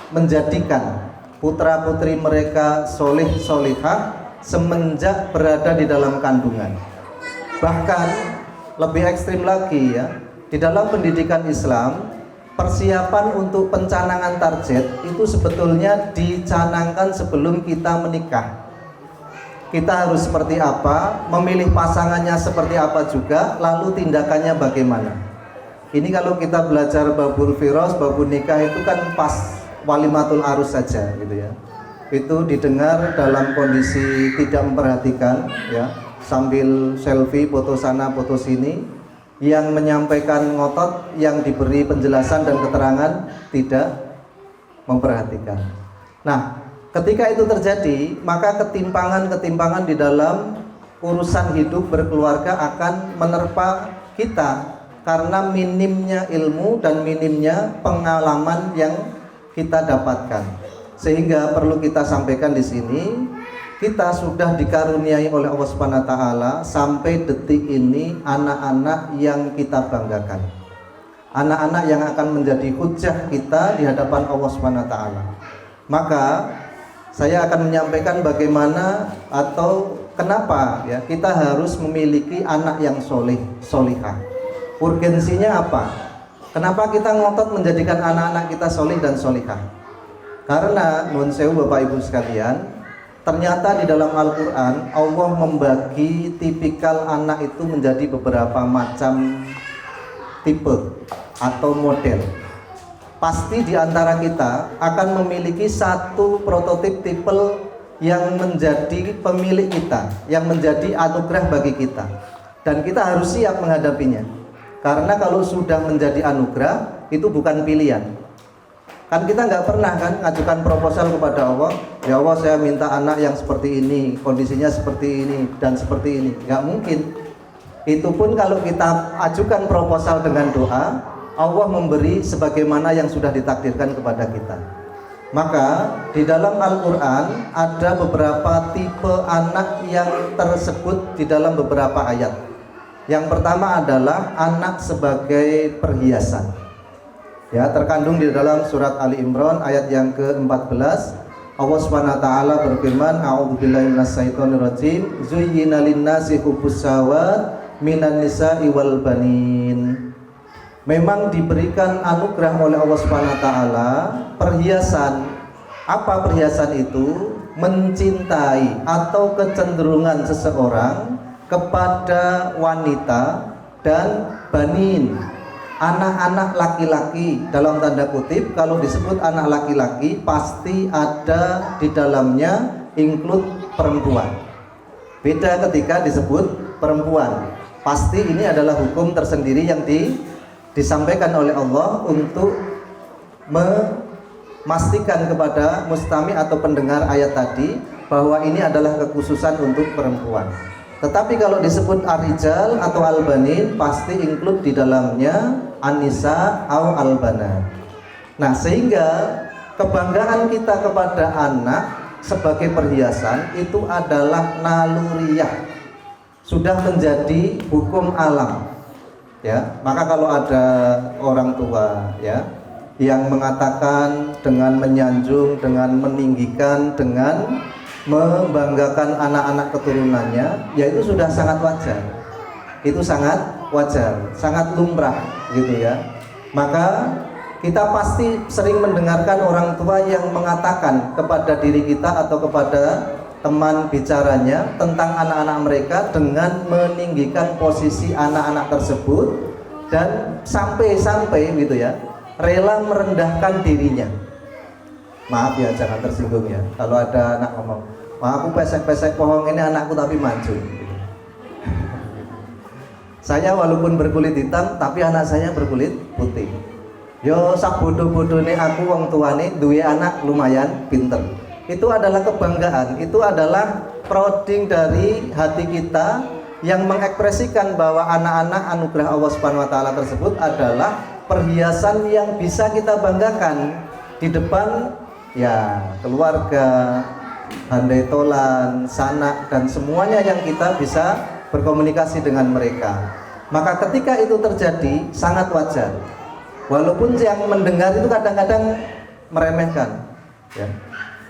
menjadikan putra putri mereka solih solihah semenjak berada di dalam kandungan. Bahkan lebih ekstrim lagi ya, di dalam pendidikan Islam, persiapan untuk pencanangan target itu sebetulnya dicanangkan sebelum kita menikah. Kita harus seperti apa, memilih pasangannya seperti apa juga, lalu tindakannya bagaimana. Ini kalau kita belajar babul firos, babul nikah itu kan pas walimatul arus saja gitu ya. Itu didengar dalam kondisi tidak memperhatikan ya, sambil selfie, foto sana, foto sini. Yang menyampaikan ngotot, yang diberi penjelasan dan keterangan tidak memperhatikan. Nah, ketika itu terjadi, maka ketimpangan-ketimpangan di dalam urusan hidup berkeluarga akan menerpa kita karena minimnya ilmu dan minimnya pengalaman yang kita dapatkan. Sehingga perlu kita sampaikan di sini, kita sudah dikaruniai oleh Allah Subhanahu wa taala sampai detik ini anak-anak yang kita banggakan. Anak-anak yang akan menjadi hujah kita di hadapan Allah Subhanahu wa taala. Maka saya akan menyampaikan bagaimana atau kenapa ya kita harus memiliki anak yang solih, solihah. Urgensinya apa? Kenapa kita ngotot menjadikan anak-anak kita solih dan solihah? Karena nun sewu Bapak Ibu sekalian, ternyata di dalam Al-Quran Allah membagi tipikal anak itu menjadi beberapa macam tipe atau model. Pasti di antara kita akan memiliki satu prototip tipe yang menjadi pemilik kita, yang menjadi anugerah bagi kita, dan kita harus siap menghadapinya. Karena kalau sudah menjadi anugerah, itu bukan pilihan. Kan kita nggak pernah kan ngajukan proposal kepada Allah, ya Allah saya minta anak yang seperti ini, kondisinya seperti ini dan seperti ini. Nggak mungkin. Itu pun kalau kita ajukan proposal dengan doa, Allah memberi sebagaimana yang sudah ditakdirkan kepada kita. Maka di dalam Al-Quran ada beberapa tipe anak yang tersebut di dalam beberapa ayat. Yang pertama adalah anak sebagai perhiasan. Ya, terkandung di dalam surat Ali Imran ayat yang ke-14. Allah Subhanahu wa taala berfirman, a'udzubillahi minasyaitonirrajim, zuyyina lin-nasi hubbus syahawat minan nisa'i wal banin. Memang diberikan anugerah oleh Allah Subhanahu wa taala perhiasan. Apa perhiasan itu? Mencintai atau kecenderungan seseorang kepada wanita dan banin, anak-anak laki-laki. Dalam tanda kutip, kalau disebut anak laki-laki pasti ada di dalamnya include perempuan. Beda ketika disebut perempuan. Pasti ini adalah hukum tersendiri yang disampaikan oleh Allah untuk memastikan kepada mustami atau pendengar ayat tadi bahwa ini adalah kekhususan untuk perempuan. Tetapi kalau disebut ar-rijal atau al-banin pasti include di dalamnya an-nisa atau al-banat. Nah, sehingga kebanggaan kita kepada anak sebagai perhiasan itu adalah naluriyah, sudah menjadi hukum alam. Ya, maka kalau ada orang tua ya yang mengatakan dengan menyanjung, dengan meninggikan, dengan membanggakan anak-anak keturunannya, ya itu sudah sangat wajar. Itu sangat wajar, sangat lumrah gitu ya. Maka kita pasti sering mendengarkan orang tua yang mengatakan kepada diri kita atau kepada teman bicaranya tentang anak-anak mereka dengan meninggikan posisi anak-anak tersebut dan sampai-sampai gitu ya rela merendahkan dirinya. Maaf ya, jangan tersinggung ya kalau ada anak ngomong, "Wah, aku pesek-pesek pohon ini anakku tapi maju." Saya walaupun berkulit hitam tapi anak saya berkulit putih. Yo sak bodoh-bodohne aku wong tuane duwe anak lumayan pinter. Itu adalah kebanggaan, itu adalah prouding dari hati kita yang mengekspresikan bahwa anak-anak anugerah Allah Subhanahu wa taala tersebut adalah perhiasan yang bisa kita banggakan di depan ya keluarga, handai tolan, sanak dan semuanya yang kita bisa berkomunikasi dengan mereka. Maka ketika itu terjadi sangat wajar. Walaupun yang mendengar itu kadang-kadang meremehkan ya.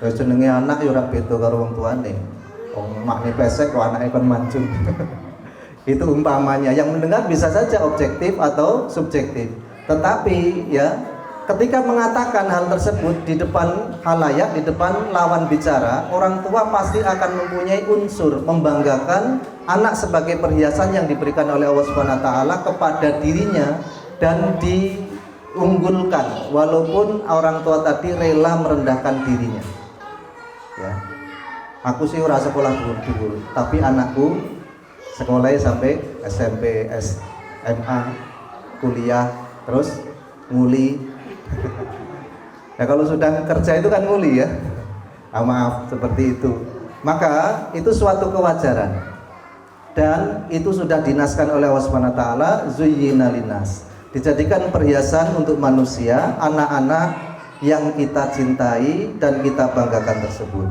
Jenenge anak ya ora beda karo wong tuane. Wong makne pesek kok anake kon maju. Itu umpamanya. Yang mendengar bisa saja objektif atau subjektif. Tetapi ya, ketika mengatakan hal tersebut di depan khalayak, di depan lawan bicara, orang tua pasti akan mempunyai unsur membanggakan anak sebagai perhiasan yang diberikan oleh Allah Subhanahu wa taala kepada dirinya dan diunggulkan walaupun orang tua tadi rela merendahkan dirinya. Ya. Aku sih ora sekolah dhuwur-dhuwur, tapi anakku sekolahnya sampai SMP, SMA, kuliah, terus nguli. Ya kalau sudah kerja itu kan nguli ya. Maaf seperti itu. Maka itu suatu kewajaran. Dan itu sudah dinaskan oleh Allah Subhanahu wa taala, zuyyina linnas. Dijadikan perhiasan untuk manusia, anak-anak yang kita cintai dan kita banggakan tersebut.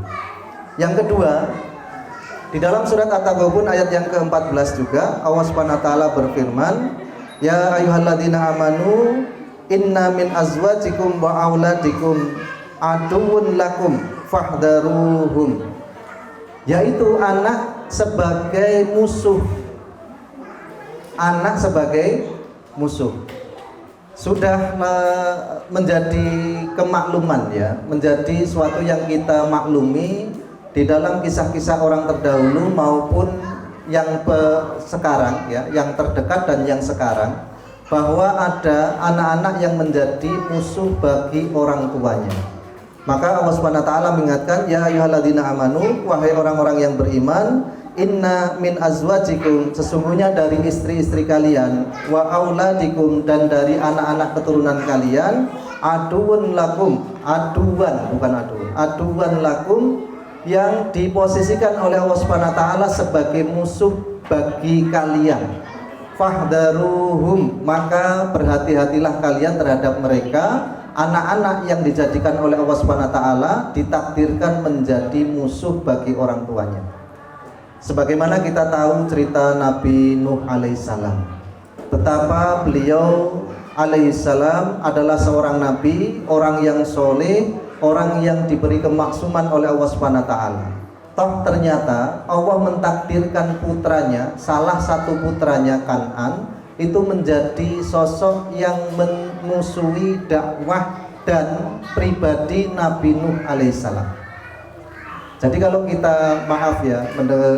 Yang kedua, di dalam surat At-Taghabun ayat yang ke-14 juga Allah Subhanahu wa taala berfirman, "Ya ayyuhalladzina amanu inna min azwajikum wa auladikum aduwwun lakum fahdharuhum." Yaitu anak sebagai musuh. Anak sebagai musuh. sudah menjadi kemakluman ya, menjadi suatu yang kita maklumi di dalam kisah-kisah orang terdahulu maupun yang sekarang ya, yang terdekat dan yang sekarang, bahwa ada anak-anak yang menjadi musuh bagi orang tuanya. Maka Allah Subhanahu wa taala mengingatkan, ya ayyuhalladzina amanu, wahai orang-orang yang beriman, inna min azwajikum, sesungguhnya dari istri-istri kalian, wa auladikum, dan dari anak-anak keturunan kalian, aduun lakum, aduan lakum, yang diposisikan oleh Allah Subhanahu wa taala sebagai musuh bagi kalian. Fahdharuhum, maka berhati-hatilah kalian terhadap mereka, anak-anak yang dijadikan oleh Allah Subhanahu wa taala ditakdirkan menjadi musuh bagi orang tuanya. Sebagaimana kita tahu cerita Nabi Nuh alaihissalam, betapa beliau alaihissalam adalah seorang nabi, orang yang soleh, orang yang diberi kemaksuman oleh Allah Subhanahu wa taala. Toh ternyata Allah mentakdirkan putranya, salah satu putranya Kan'an, itu menjadi sosok yang memusuhi dakwah dan pribadi Nabi Nuh alaihissalam. Jadi kalau kita maaf ya,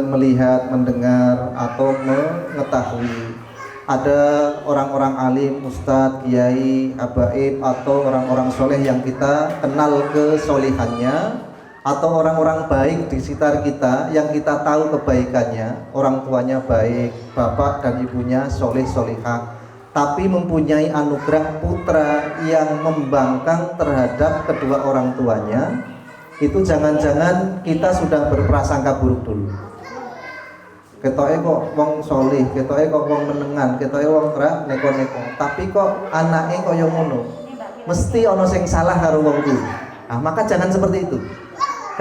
melihat, mendengar atau mengetahui ada orang-orang alim, ustadz, kiai, habaib, atau orang-orang soleh yang kita kenal kesolihannya, atau orang-orang baik di sekitar kita yang kita tahu kebaikannya, orang tuanya baik, bapak dan ibunya soleh solihah, tapi mempunyai anugerah putra yang membangkang terhadap kedua orang tuanya, itu jangan-jangan kita sudah berprasangka buruk dulu. Ketoke kok wong soleh, ketoke kok wong menengan, ketoke wong ora neko-neko, tapi kok anake kaya ngono, mesti ana sing salah karo wong kuwi. Nah, maka jangan seperti itu.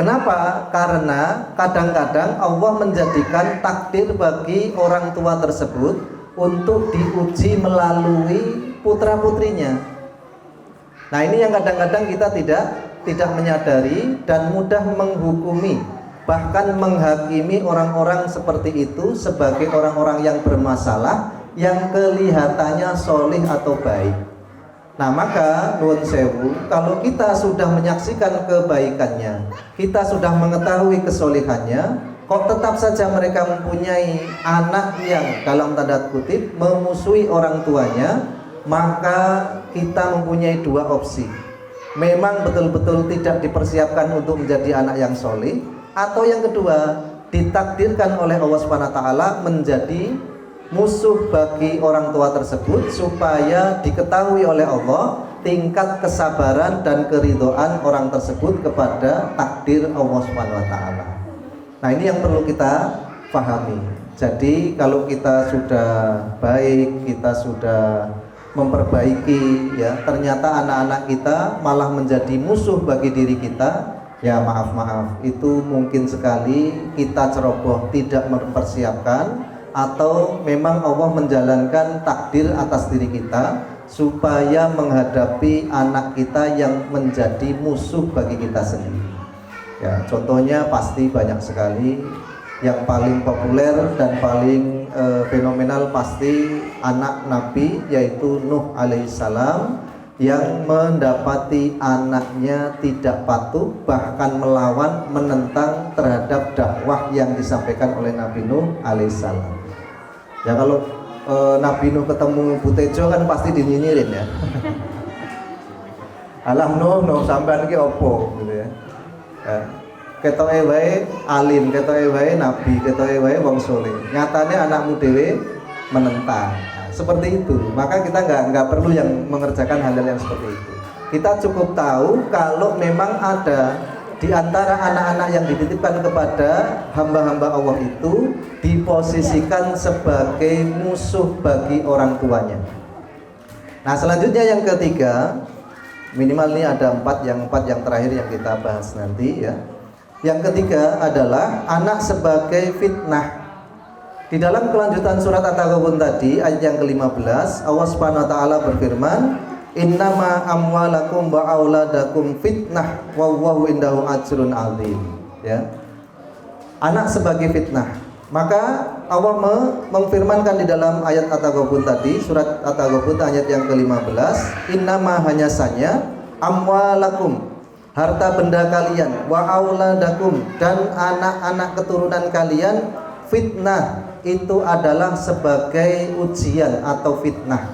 Kenapa? Karena kadang-kadang Allah menjadikan takdir bagi orang tua tersebut untuk diuji melalui putra-putrinya. Nah, ini yang kadang-kadang kita tidak menyadari dan mudah menghukumi, bahkan menghakimi orang-orang seperti itu sebagai orang-orang yang bermasalah, yang kelihatannya solih atau baik. Nah, maka nuwun sewu, kalau kita sudah menyaksikan kebaikannya, kita sudah mengetahui kesolihannya, kok tetap saja mereka mempunyai anak yang dalam tanda kutip memusuhi orang tuanya, maka kita mempunyai dua opsi. Memang betul-betul tidak dipersiapkan untuk menjadi anak yang soleh, atau yang kedua, ditakdirkan oleh Allah Subhanahu wa taala menjadi musuh bagi orang tua tersebut, supaya diketahui oleh Allah tingkat kesabaran dan keridhaan orang tersebut kepada takdir Allah Subhanahu wa taala. Nah, ini yang perlu kita pahami. Jadi kalau kita sudah baik, kita sudah memperbaiki ya, ternyata anak-anak kita malah menjadi musuh bagi diri kita, ya maaf, itu mungkin sekali kita ceroboh, tidak mempersiapkan, atau memang Allah menjalankan takdir atas diri kita supaya menghadapi anak kita yang menjadi musuh bagi kita sendiri. Ya, contohnya pasti banyak sekali. Yang paling populer dan paling fenomenal pasti anak Nabi, yaitu Nuh alaihissalam, yang mendapati anaknya tidak patuh, bahkan melawan, menentang terhadap dakwah yang disampaikan oleh Nabi Nuh alaihissalam. Ya, kalau Nabi Nuh ketemu Bu Tejo kan pasti dinyinyirin ya. Alah Nuh sampean ki opo gitu ya. Ketoke wae alim, ketoke wae nabi, ketoke wae wong saleh. Nyatane anakmu dhewe menentang. Nah, seperti itu. Maka kita nggak perlu yang mengerjakan hal-hal yang seperti itu. Kita cukup tahu kalau memang ada di antara anak-anak yang dititipkan kepada hamba-hamba Allah itu diposisikan sebagai musuh bagi orang tuanya. Nah, selanjutnya yang ketiga, minimal ini ada empat yang terakhir yang kita bahas nanti ya. Yang ketiga adalah anak sebagai fitnah. Di dalam kelanjutan surat At-Taghabun tadi ayat yang ke-15, Allah Subhanahu wa taala berfirman, innama amwalakum wa auladakum fitnah wallahu indahu ajrun azim. Ya. Anak sebagai fitnah. Maka Allah memfirmankan di dalam ayat At-Taghabun tadi, surat At-Taghabun ayat yang ke-15, innama hanya saja amwalakum, harta benda kalian, wa auladakum, dan anak-anak keturunan kalian, fitnah, itu adalah sebagai ujian atau fitnah.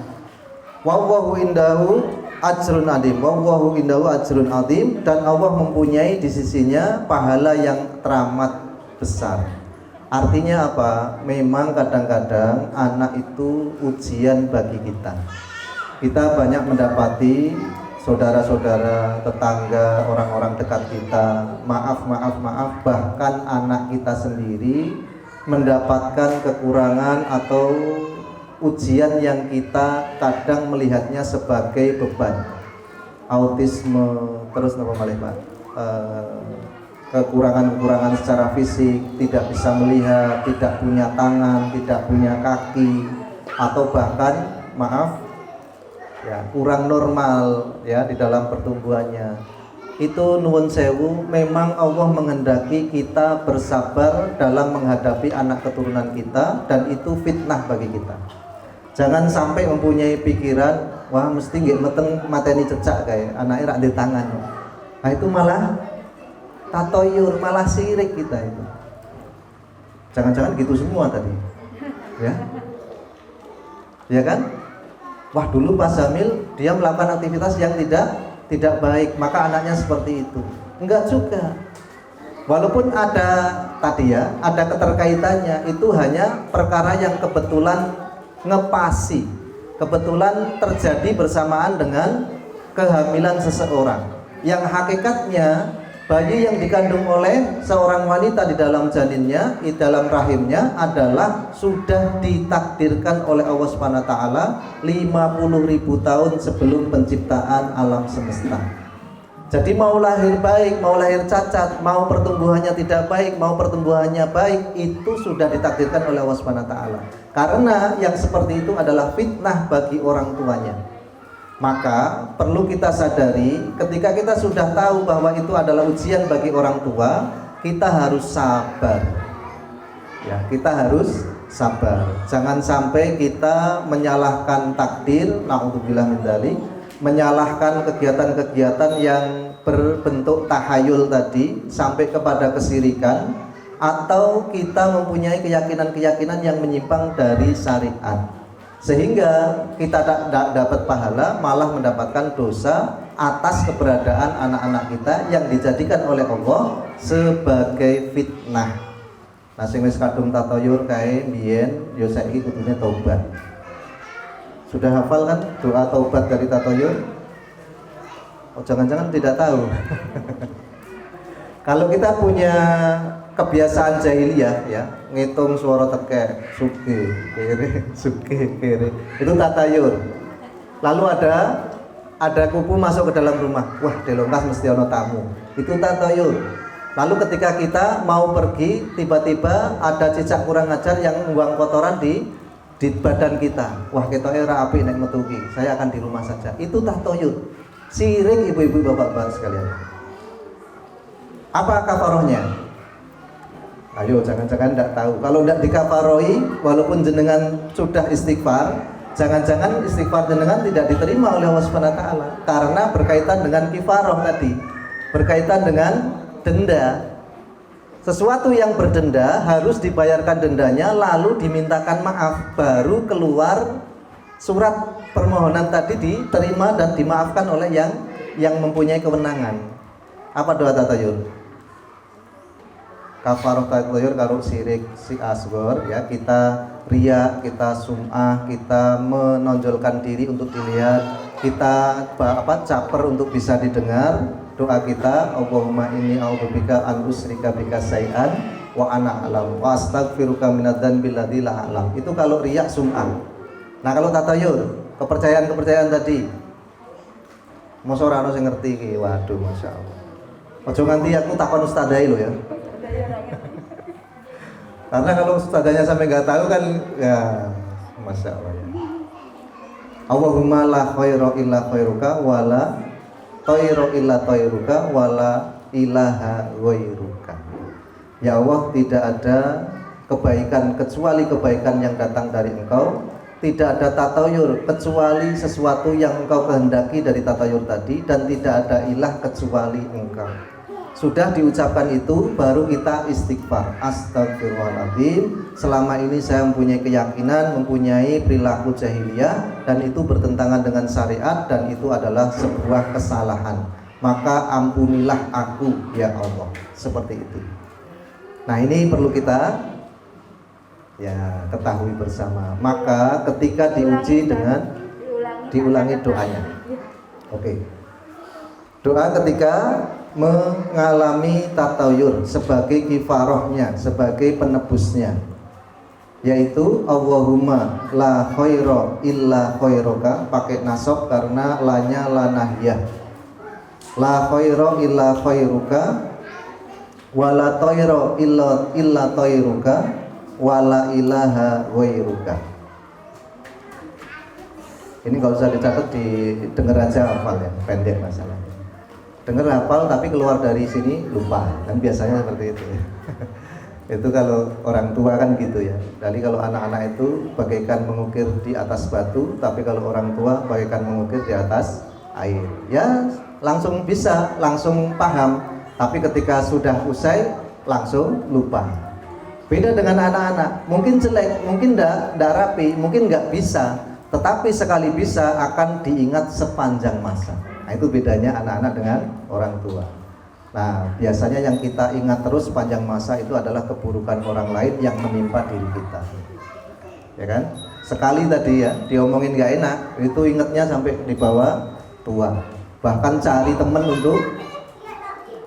Wallahu indahu ajrun adim, wallahu indahu ajrun adim, dan Allah mempunyai di sisinya pahala yang teramat besar. Artinya apa? Memang kadang-kadang anak itu ujian bagi kita. Kita banyak mendapati saudara-saudara, tetangga, orang-orang dekat kita, maaf, bahkan anak kita sendiri mendapatkan kekurangan atau ujian yang kita kadang melihatnya sebagai beban. Autisme, terus apa malih Pak? Kekurangan-kekurangan secara fisik, tidak bisa melihat, tidak punya tangan, tidak punya kaki, atau bahkan maaf ya kurang normal ya di dalam pertumbuhannya. Itu nuwun sewu, memang Allah menghendaki kita bersabar dalam menghadapi anak keturunan kita, dan itu fitnah bagi kita. Jangan sampai mempunyai pikiran, wah mesti nggak meteng mateni cecak kayak anaknya rak di tangan. Nah itu malah tatoyur, malah sirik kita itu. Jangan-jangan gitu semua tadi, ya kan? Wah dulu pas hamil dia melakukan aktivitas yang tidak baik, maka anaknya seperti itu. Enggak juga. Walaupun ada tadi ya, ada keterkaitannya, itu hanya perkara yang kebetulan ngepasi, kebetulan terjadi bersamaan dengan kehamilan seseorang. Yang hakikatnya bayi yang dikandung oleh seorang wanita di dalam janinnya, di dalam rahimnya adalah sudah ditakdirkan oleh Allah Subhanahu wa taala 50.000 tahun sebelum penciptaan alam semesta. Jadi mau lahir baik, mau lahir cacat, mau pertumbuhannya tidak baik, mau pertumbuhannya baik, itu sudah ditakdirkan oleh Allah Subhanahu wa taala. Karena yang seperti itu adalah fitnah bagi orang tuanya. Maka perlu kita sadari, ketika kita sudah tahu bahwa itu adalah ujian bagi orang tua, kita harus sabar. Ya, kita harus sabar. Jangan sampai kita menyalahkan takdir, naudzubillah min dzalik, menyalahkan kegiatan-kegiatan yang berbentuk tahayul tadi sampai kepada kesirikan, atau kita mempunyai keyakinan-keyakinan yang menyimpang dari syariat, sehingga kita tidak dapat pahala, malah mendapatkan dosa atas keberadaan anak-anak kita yang dijadikan oleh Allah sebagai fitnah. Nah sing wis kadung tatoyur kae mbiyen ya saiki kudune taubat. Sudah hafal kan doa taubat dari tatoyur? Oh jangan-jangan tidak tahu. Kalau kita punya kebiasaan jahiliyah ya, ngitung suara tekek, suge, kere, itu tatayur. Lalu ada kupu masuk ke dalam rumah, wah delongkas mesti ono tamu, itu tatayur. Lalu ketika kita mau pergi, tiba-tiba ada cicak kurang ajar yang membuang kotoran di badan kita, wah kita era api naik metuki, saya akan di rumah saja. Itu tatayur. Sirik ibu-ibu bapak-bapak sekalian. Apa kafarohnya? Ayo jangan-jangan tidak tahu. Kalau tidak dikafaroi, walaupun jenengan sudah istighfar, jangan-jangan istighfar jenengan tidak diterima oleh Allah Subhanahu wa taala karena berkaitan dengan kifaroh tadi, berkaitan dengan denda. Sesuatu yang berdenda harus dibayarkan dendanya, lalu dimintakan maaf, baru keluar surat permohonan tadi diterima dan dimaafkan oleh yang mempunyai kewenangan. Apa doa tatayur? Kafaroh tatayur karo sirik si asgor ya, kita riya, kita sum'ah, kita menonjolkan diri untuk dilihat, kita caper untuk bisa didengar. Doa kita, Allahumma inni a'udzubika an usyrika bika syai'an wa ana a'lam wa astaghfiruka minadz-dzanbi alladzi la a'lam. Itu kalau riya sum'ah. Nah kalau tatayur, kepercayaan tadi, mosok ora ono sing ngerti iki. Waduh masyaallah. Ojo nganti aku takon ustadzai lho ya. Karena kalau ustadzanya sampai nggak tahu kan ya masya Allah ya. Allahumma la khaira illa khairuka wala thaira illa thairuka wala ilaha ghairuka. Ya Allah, tidak ada kebaikan kecuali kebaikan yang datang dari engkau. Tidak ada tatayur kecuali sesuatu yang engkau kehendaki dari tatayur tadi, dan tidak ada ilah kecuali engkau. Sudah diucapkan itu, baru kita istighfar. Astagfirullahaladzim, selama ini saya mempunyai keyakinan, mempunyai perilaku jahiliyah, dan itu bertentangan dengan syariat, dan itu adalah sebuah kesalahan. Maka ampunilah aku ya Allah. Seperti itu. Nah, ini perlu kita ketahui bersama. Maka ketika diuji dengan diulangi doanya. Oke. Doa ketika mengalami tatayur sebagai kifarohnya, sebagai penebusnya, yaitu Allahumma la khaira illa khairoka, pakai nasab karena lanya la nahiyah. La khaira illa khairuka, wala tayra illa tayruka, wala ilaha ghairuka. Ini nggak usah dicatat, didengar aja hafal ya, pendek masalahnya. Dengar hafal tapi keluar dari sini lupa, kan biasanya seperti itu ya. Itu kalau orang tua kan gitu ya. Jadi kalau anak-anak itu bagaikan mengukir di atas batu, tapi kalau orang tua bagaikan mengukir di atas air. Ya langsung bisa, langsung paham, tapi ketika sudah usai langsung lupa. Beda dengan anak-anak, mungkin jelek, mungkin enggak rapi, mungkin nggak bisa, tetapi sekali bisa akan diingat sepanjang masa. Nah, itu bedanya anak-anak dengan orang tua. Nah, biasanya yang kita ingat terus sepanjang masa itu adalah keburukan orang lain yang menimpa diri kita. Ya kan? Sekali tadi ya, diomongin gak enak, itu ingatnya sampai di bawah tua. Bahkan cari teman untuk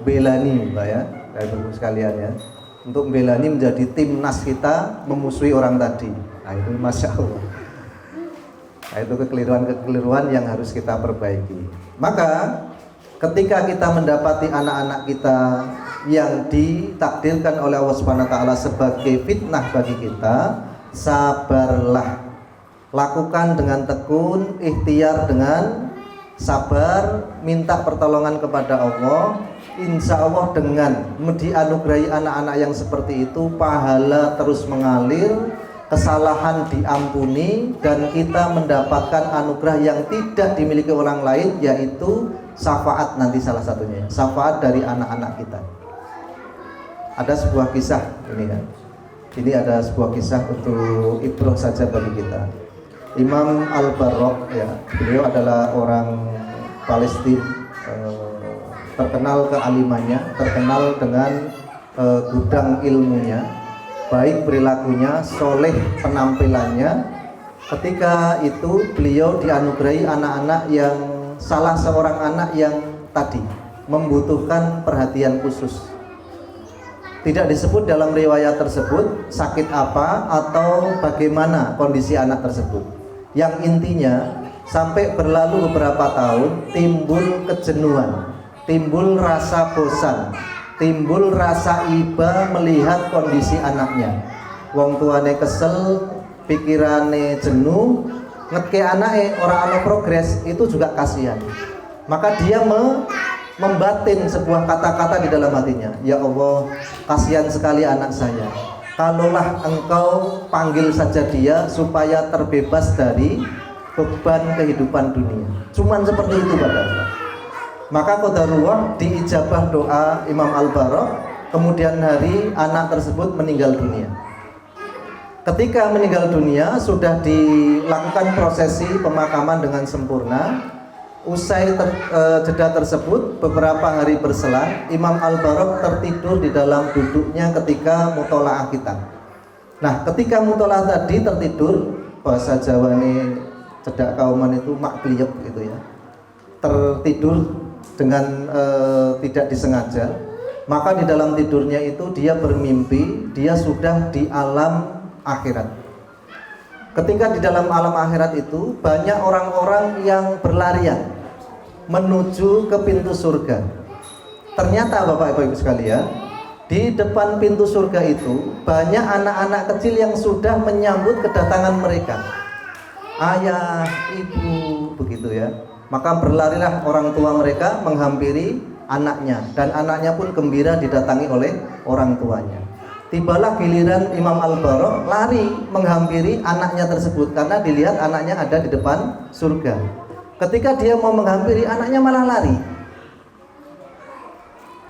belani, Mbak ya, Ibu sekalian ya. Untuk belani menjadi timnas kita memusuhi orang tadi. Nah, itu Masya Allah. Nah, itu kekeliruan yang harus kita perbaiki. Maka ketika kita mendapati anak-anak kita yang ditakdirkan oleh Allah Subhanahu wa taala sebagai fitnah bagi kita, sabarlah. Lakukan dengan tekun, ikhtiar dengan sabar, minta pertolongan kepada Allah. Insya Allah dengan dianugerahi anak-anak yang seperti itu, pahala terus mengalir, kesalahan diampuni, dan kita mendapatkan anugerah yang tidak dimiliki orang lain, yaitu syafaat nanti salah satunya, syafaat dari anak-anak kita. Ada sebuah kisah ini ya. Ini ada sebuah kisah untuk ibrah saja bagi kita. Imam Al-Barrok ya, beliau adalah orang Palestina, terkenal kealimannya, terkenal dengan gudang ilmunya, baik perilakunya, soleh penampilannya. Ketika itu beliau dianugerahi anak-anak yang salah seorang anak yang tadi membutuhkan perhatian khusus. Tidak disebut dalam riwayat tersebut sakit apa atau bagaimana kondisi anak tersebut. Yang intinya sampai berlalu beberapa tahun timbul kejenuhan, timbul rasa bosan, timbul rasa iba melihat kondisi anaknya. Wong tuane kesel, pikirane jenuh, ngetke anake orang ana progres, itu juga kasihan. Maka dia membatin sebuah kata-kata di dalam hatinya, ya Allah, kasihan sekali anak saya. Kalaulah engkau panggil saja dia supaya terbebas dari beban kehidupan dunia. Cuman seperti itu padahal. Maka qadarullah diijabah doa Imam Al-Barrok, kemudian hari anak tersebut meninggal dunia. Ketika meninggal dunia sudah dilakukan prosesi pemakaman dengan sempurna. Usai jeda tersebut beberapa hari berselang, Imam Al-Barrok tertidur di dalam duduknya ketika mutola'ah kita. Nah, ketika mutola'ah tadi tertidur, bahasa Jawa ini cedak kauman itu makliyep gitu ya, tertidur dengan tidak disengaja. Maka di dalam tidurnya itu dia bermimpi dia sudah di alam akhirat. Ketika di dalam alam akhirat itu banyak orang-orang yang berlarian menuju ke pintu surga. Ternyata Bapak Ibu sekalian, di depan pintu surga itu banyak anak-anak kecil yang sudah menyambut kedatangan mereka. Ayah, ibu, begitu ya. Maka berlarilah orang tua mereka menghampiri anaknya, dan anaknya pun gembira didatangi oleh orang tuanya. Tibalah giliran Imam Al-Bara lari menghampiri anaknya tersebut karena dilihat anaknya ada di depan surga. Ketika dia mau menghampiri, anaknya malah lari.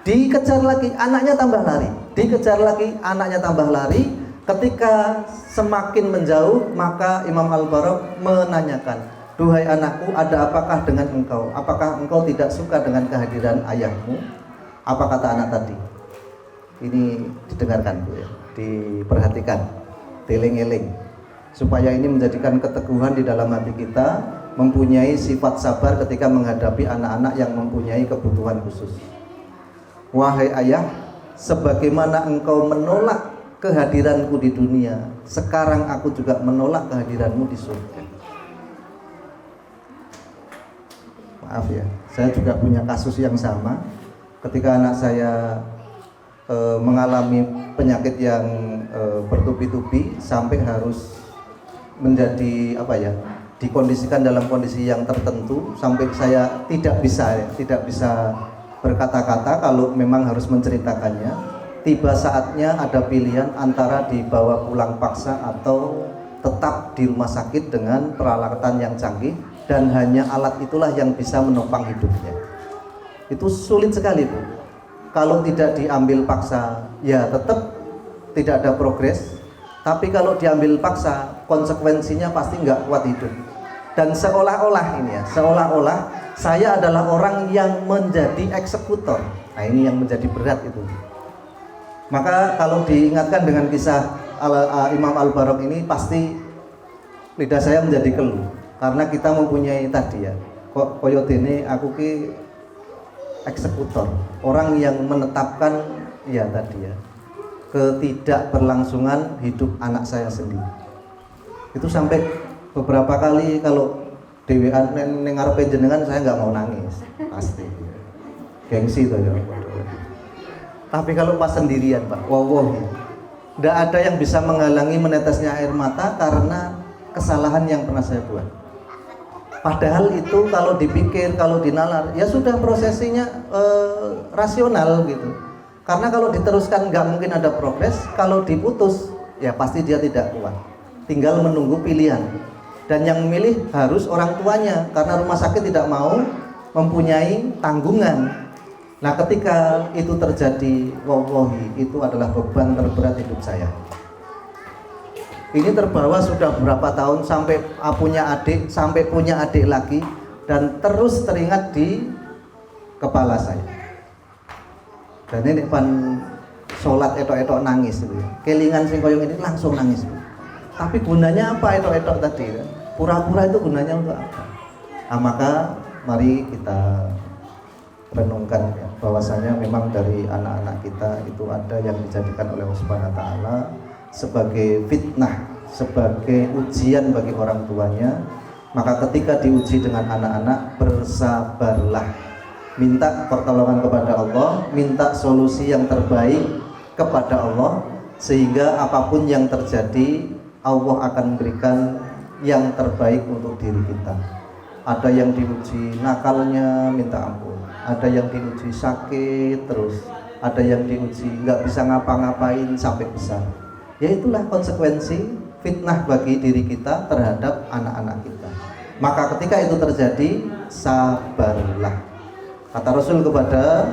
Dikejar lagi, anaknya tambah lari. Dikejar lagi, anaknya tambah lari. Ketika semakin menjauh, maka Imam Al-Bara menanyakan, "Duhai anakku, ada apakah dengan engkau? Apakah engkau tidak suka dengan kehadiran ayahmu?" Apa kata anak tadi? Ini didengarkan Bu ya, diperhatikan, dieling-eling, supaya ini menjadikan keteguhan di dalam hati kita, mempunyai sifat sabar ketika menghadapi anak-anak yang mempunyai kebutuhan khusus. "Wahai ayah, sebagaimana engkau menolak kehadiranku di dunia, sekarang aku juga menolak kehadiranmu di surga." Maaf ya, saya juga punya kasus yang sama. Ketika anak saya mengalami penyakit yang bertubi-tubi sampai harus menjadi dikondisikan dalam kondisi yang tertentu, sampai saya tidak bisa berkata-kata kalau memang harus menceritakannya. Tiba saatnya ada pilihan antara dibawa pulang paksa atau tetap di rumah sakit dengan peralatan yang canggih, dan hanya alat itulah yang bisa menopang hidupnya. Itu sulit sekali Bu. Kalau tidak diambil paksa, ya tetap tidak ada progres. Tapi kalau diambil paksa, konsekuensinya pasti nggak kuat hidup. Dan seolah-olah saya adalah orang yang menjadi eksekutor. Nah ini yang menjadi berat itu. Maka kalau diingatkan dengan kisah Imam Al-Bara ini, pasti lidah saya menjadi keluh. Karena kita mempunyai tadi ya, kok koyotene aku ki eksekutor, orang yang menetapkan ya tadi ya, ketidakberlangsungan hidup anak saya sendiri. Itu sampai beberapa kali kalau dewean ning ngarepe jenengan saya nggak mau nangis, pasti. Gengsi tuh ya. Tapi kalau pas sendirian Pak, tidak ada yang bisa menghalangi menetesnya air mata karena kesalahan yang pernah saya buat. Padahal itu kalau dipikir, kalau dinalar, ya sudah prosesinya rasional gitu. Karena kalau diteruskan nggak mungkin ada progres, kalau diputus ya pasti dia tidak kuat. Tinggal menunggu pilihan. Dan yang memilih harus orang tuanya, karena rumah sakit tidak mau mempunyai tanggungan. Nah ketika itu terjadi, wallahi itu adalah beban terberat hidup saya. Ini terbawa sudah berapa tahun, sampai punya adik, sampai punya adik lagi, dan terus teringat di kepala saya. Dan ini pan sholat etok-etok nangis gitu ya. Kelingan sing koyong ini langsung nangis. Tapi gunanya apa etok-etok tadi? Pura-pura itu gunanya untuk apa? Nah, maka mari kita renungkan ya, bahwasanya memang dari anak-anak kita itu ada yang dijadikan oleh Allah Subhanahu wa taala sebagai fitnah, sebagai ujian bagi orang tuanya. Maka ketika diuji dengan anak-anak, bersabarlah, minta pertolongan kepada Allah, minta solusi yang terbaik kepada Allah, sehingga apapun yang terjadi Allah akan memberikan yang terbaik untuk diri kita. Ada yang diuji nakalnya minta ampun, ada yang diuji sakit terus, ada yang diuji nggak bisa ngapa-ngapain sampai besar. Ya itulah konsekuensi fitnah bagi diri kita terhadap anak-anak kita. Maka ketika itu terjadi, sabarlah. Kata Rasul kepada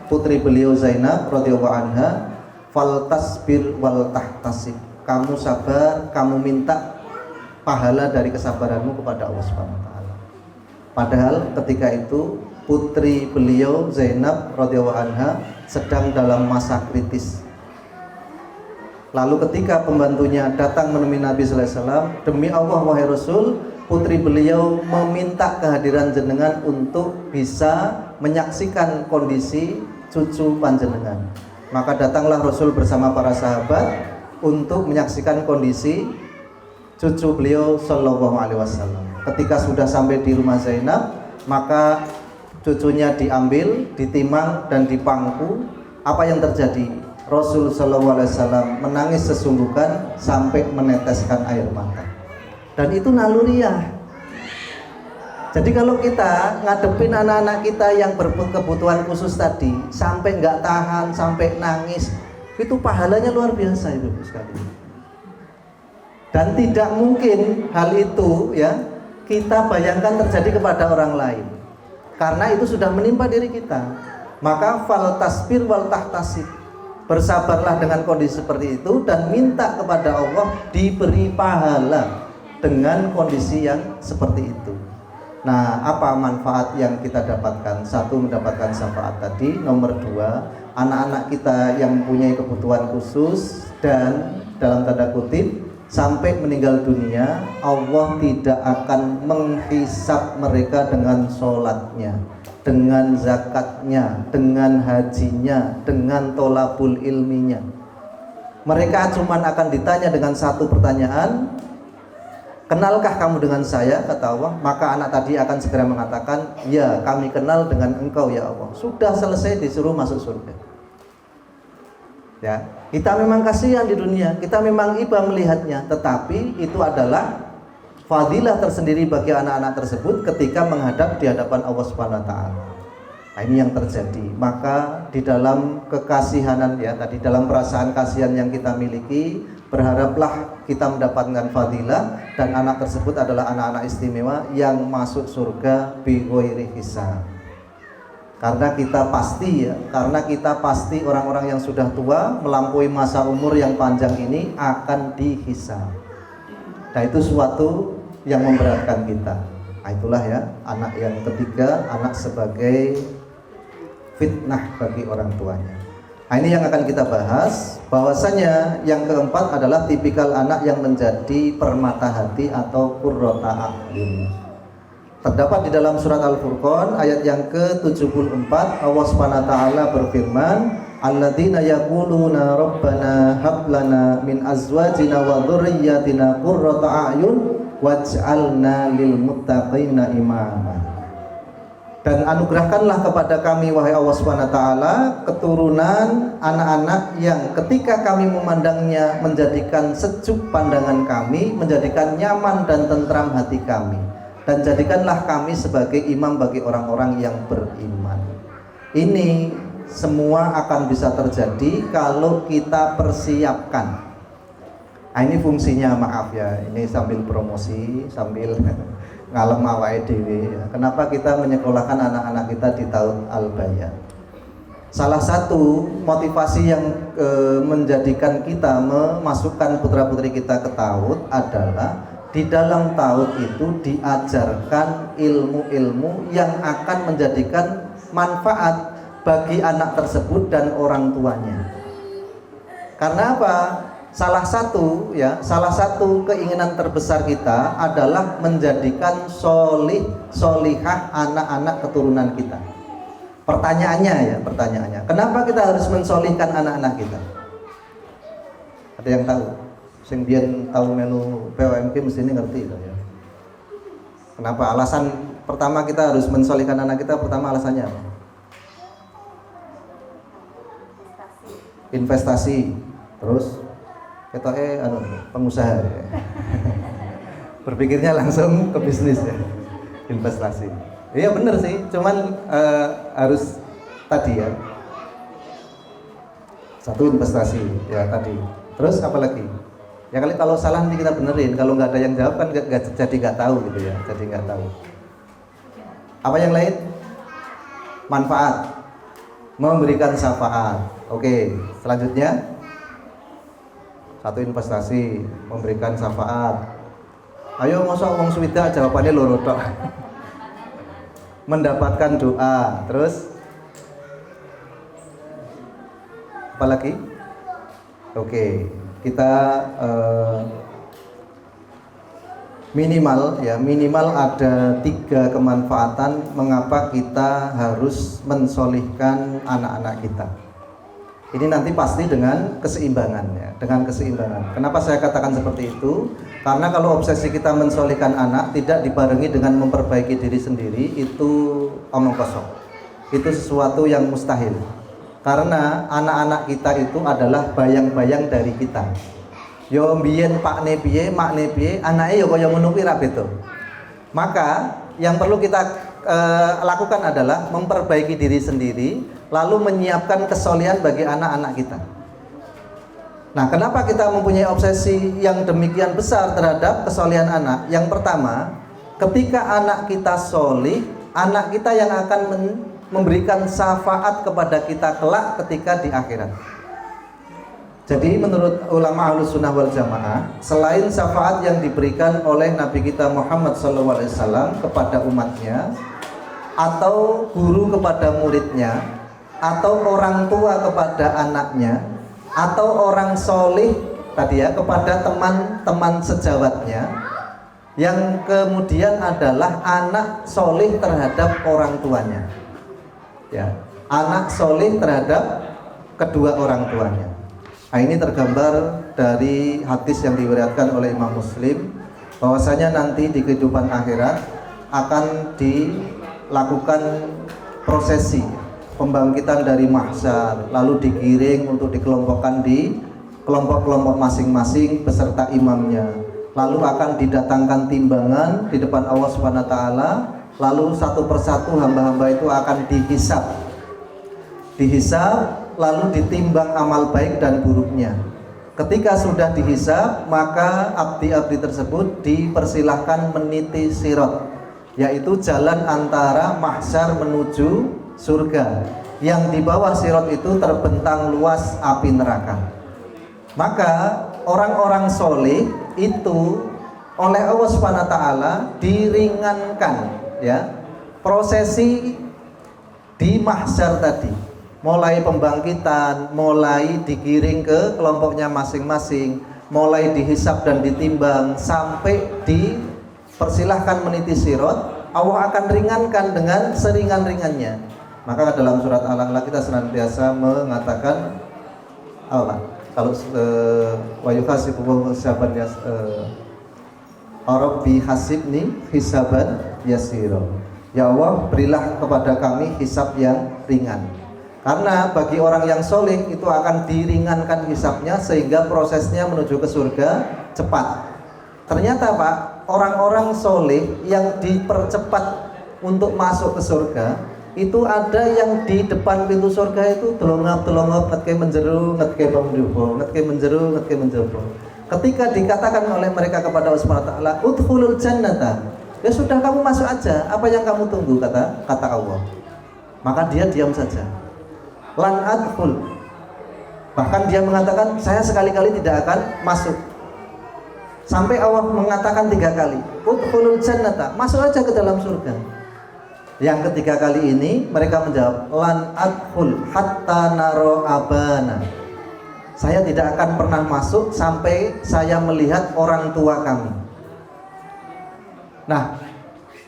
putri beliau Zainab radhiyallahu anha, faltasbir wal tahtasib. Kamu sabar, kamu minta pahala dari kesabaranmu kepada Allah Subhanahu wa taala. Padahal ketika itu putri beliau Zainab radhiyallahu anha sedang dalam masa kritis. Lalu ketika pembantunya datang menemui Nabi sallallahu alaihi wasallam, demi Allah wahai Rasul, putri beliau meminta kehadiran jenengan untuk bisa menyaksikan kondisi cucu panjenengan. Maka datanglah Rasul bersama para sahabat untuk menyaksikan kondisi cucu beliau sallallahu alaihi wasallam. Ketika sudah sampai di rumah Zainab, maka cucunya diambil, ditimang dan dipangku. Apa yang terjadi? Rasul sallallahu alaihi wasallam menangis sesungguhkan sampai meneteskan air mata. Dan itu naluriah. Jadi kalau kita ngadepin anak-anak kita yang berkebutuhan khusus tadi, sampai nggak tahan, sampai nangis, Itu pahalanya luar biasa Ibu sekalian. Dan tidak mungkin hal itu ya kita bayangkan terjadi kepada orang lain. Karena itu sudah menimpa diri kita. Maka fal tasbir wal tahtasib. Bersabarlah dengan kondisi seperti itu dan minta kepada Allah diberi pahala dengan kondisi yang seperti itu. Nah, apa manfaat yang kita dapatkan? Satu, mendapatkan syafaat tadi. Nomor dua, anak-anak kita yang mempunyai kebutuhan khusus dan dalam tanda kutip sampai meninggal dunia, Allah tidak akan menghisab mereka dengan sholatnya, dengan zakatnya, dengan hajinya, dengan tolabul ilminya. Mereka cuma akan ditanya dengan satu pertanyaan, kenalkah kamu dengan saya? Kata Allah. Maka anak tadi akan segera mengatakan, ya kami kenal dengan engkau ya Allah. Sudah selesai, disuruh masuk surga. Ya, kita memang kasihan di dunia, kita memang iba melihatnya, tetapi itu adalah fadilah tersendiri bagi anak-anak tersebut ketika menghadap di hadapan Allah Subhanahu wa taala. Nah, ini yang terjadi. Maka di dalam kekasihanan ya, tadi dalam perasaan kasihan yang kita miliki, berharaplah kita mendapatkan fadilah dan anak tersebut adalah anak-anak istimewa yang masuk surga bi ghairi hisab. Karena kita pasti orang-orang yang sudah tua melampaui masa umur yang panjang ini akan dihisab. Nah, itu suatu yang memberatkan kita. Nah, itulah ya anak yang ketiga, anak sebagai fitnah bagi orang tuanya. Nah, ini yang akan kita bahas. Bahwasanya yang keempat adalah tipikal anak yang menjadi permata hati atau qurrata a'yun. Terdapat di dalam surat Al-Furqan ayat yang ke-74, Allah Subhanahu wa taala berfirman, alladzina yaquluna rabbana hab lana min azwajina wa dzurriyyatina qurrata a'yun waj'alna lil muttaqina imama. Dan anugerahkanlah kepada kami wahai Allah Subhanahu wa taala keturunan anak-anak yang ketika kami memandangnya menjadikan sejuk pandangan kami, menjadikan nyaman dan tentram hati kami. Dan jadikanlah kami sebagai imam bagi orang-orang yang beriman. Ini semua akan bisa terjadi kalau kita persiapkan. Nah, ini fungsinya, maaf ya, ini sambil promosi, sambil ngalem awake dhewe. Kenapa kita menyekolahkan anak-anak kita di tahun Al-Bayan? Salah satu motivasi yang menjadikan kita memasukkan putra-putri kita ke TAUD adalah di dalam TAUD itu diajarkan ilmu-ilmu yang akan menjadikan manfaat bagi anak tersebut dan orang tuanya. Karena apa? Salah satu keinginan terbesar kita adalah menjadikan solihah anak-anak keturunan kita. Pertanyaannya, kenapa kita harus mensolihkan anak-anak kita? Ada yang tahu? Sing biyen tahu melu POMG mesti ini ngerti ya. Kenapa? Alasan pertama kita harus mensolihkan anak kita, pertama alasannya apa? Investasi. Terus kita pengusaha ya. Berpikirnya langsung ke bisnis ya. Investasi. Iya bener sih, cuman harus tadi ya. Satu investasi ya tadi. Terus apa lagi? Ya kali kalau salah nanti kita benerin, kalau nggak ada yang jawab kan jadi nggak tahu gitu ya, jadi nggak tahu. Apa yang lain? Manfaat, memberikan syafaat. Oke, selanjutnya satu investasi, memberikan syafaat. Ayo masa wong swida jawabannya loro tok. Mendapatkan doa, terus apa lagi? Oke. Kita minimal ada 3 kemanfaatan mengapa kita harus mensolihkan anak-anak kita. Ini nanti pasti dengan keseimbangan ya, dengan keseimbangan. Kenapa saya katakan seperti itu? Karena kalau obsesi kita mensolihkan anak tidak dibarengi dengan memperbaiki diri sendiri, itu omong kosong. Itu sesuatu yang mustahil. Karena anak-anak kita itu adalah bayang-bayang dari kita. Yo mbiyen pakne piye, makne piye, anake yo kaya ngono kuwi ra beda. Maka yang perlu kita lakukan adalah memperbaiki diri sendiri, lalu menyiapkan kesolihan bagi anak-anak kita. Nah, kenapa kita mempunyai obsesi yang demikian besar terhadap kesolehan anak? Yang pertama, ketika anak kita solih, anak kita yang akan memberikan syafaat kepada kita kelak ketika di akhirat. Jadi menurut ulama Ahlus Sunnah wal Jamaah, selain syafaat yang diberikan oleh Nabi kita Muhammad SAW kepada umatnya, atau guru kepada muridnya, atau orang tua kepada anaknya, atau orang solih tadi ya kepada teman-teman sejawatnya, yang kemudian adalah anak solih terhadap orang tuanya, ya, anak solih terhadap kedua orang tuanya. Nah, ini tergambar dari hadis yang diriwayatkan oleh Imam Muslim, bahwasanya nanti di kehidupan akhirat akan dilakukan prosesi pembangkitan dari mahsyar, lalu digiring untuk dikelompokkan di kelompok-kelompok masing-masing beserta imamnya. Lalu akan didatangkan timbangan di depan Allah Subhanahu wa taala, lalu satu persatu hamba-hamba itu akan dihisab, lalu ditimbang amal baik dan buruknya. Ketika sudah dihisab, maka abdi-abdi tersebut dipersilahkan meniti sirat, yaitu jalan antara mahsyar menuju surga, yang di bawah sirat itu terbentang luas api neraka. Maka orang-orang soleh itu oleh Allah Subhanahu wa taala diringankan, ya, prosesi di mahsyar tadi, mulai pembangkitan, mulai digiring ke kelompoknya masing-masing, mulai dihisab dan ditimbang sampai dipersilahkan meniti sirat. Allah akan ringankan dengan seringan-ringannya. Maka dalam surat Al-A'la kita senantiasa mengatakan apa? Kalau wa yuhasibuhu hisaban Rabbi hasibni hisaban yasira. Ya Allah, berilah kepada kami hisab yang ringan. Karena bagi orang yang soleh itu akan diringankan hisabnya sehingga prosesnya menuju ke surga cepat. Ternyata Pak, orang-orang soleh yang dipercepat untuk masuk ke surga itu ada yang di depan pintu surga itu telongap ngetke menjeru ngetke menjebo, ngetke menjeru ngetke menjebo. Ketika dikatakan oleh mereka kepada Allah Subhanahu wa taala, udkhulul jannata, ya sudah kamu masuk aja, apa yang kamu tunggu, kata Allah. Maka dia diam saja. Lan adkhul, bahkan dia mengatakan saya sekali-kali tidak akan masuk. Sampai Allah mengatakan 3 kali, udkhulul jannata, masuk aja ke dalam surga. Yang ketiga kali ini mereka menjawab, lan adkhul hatta naro abana, saya tidak akan pernah masuk sampai saya melihat orang tua kami. Nah,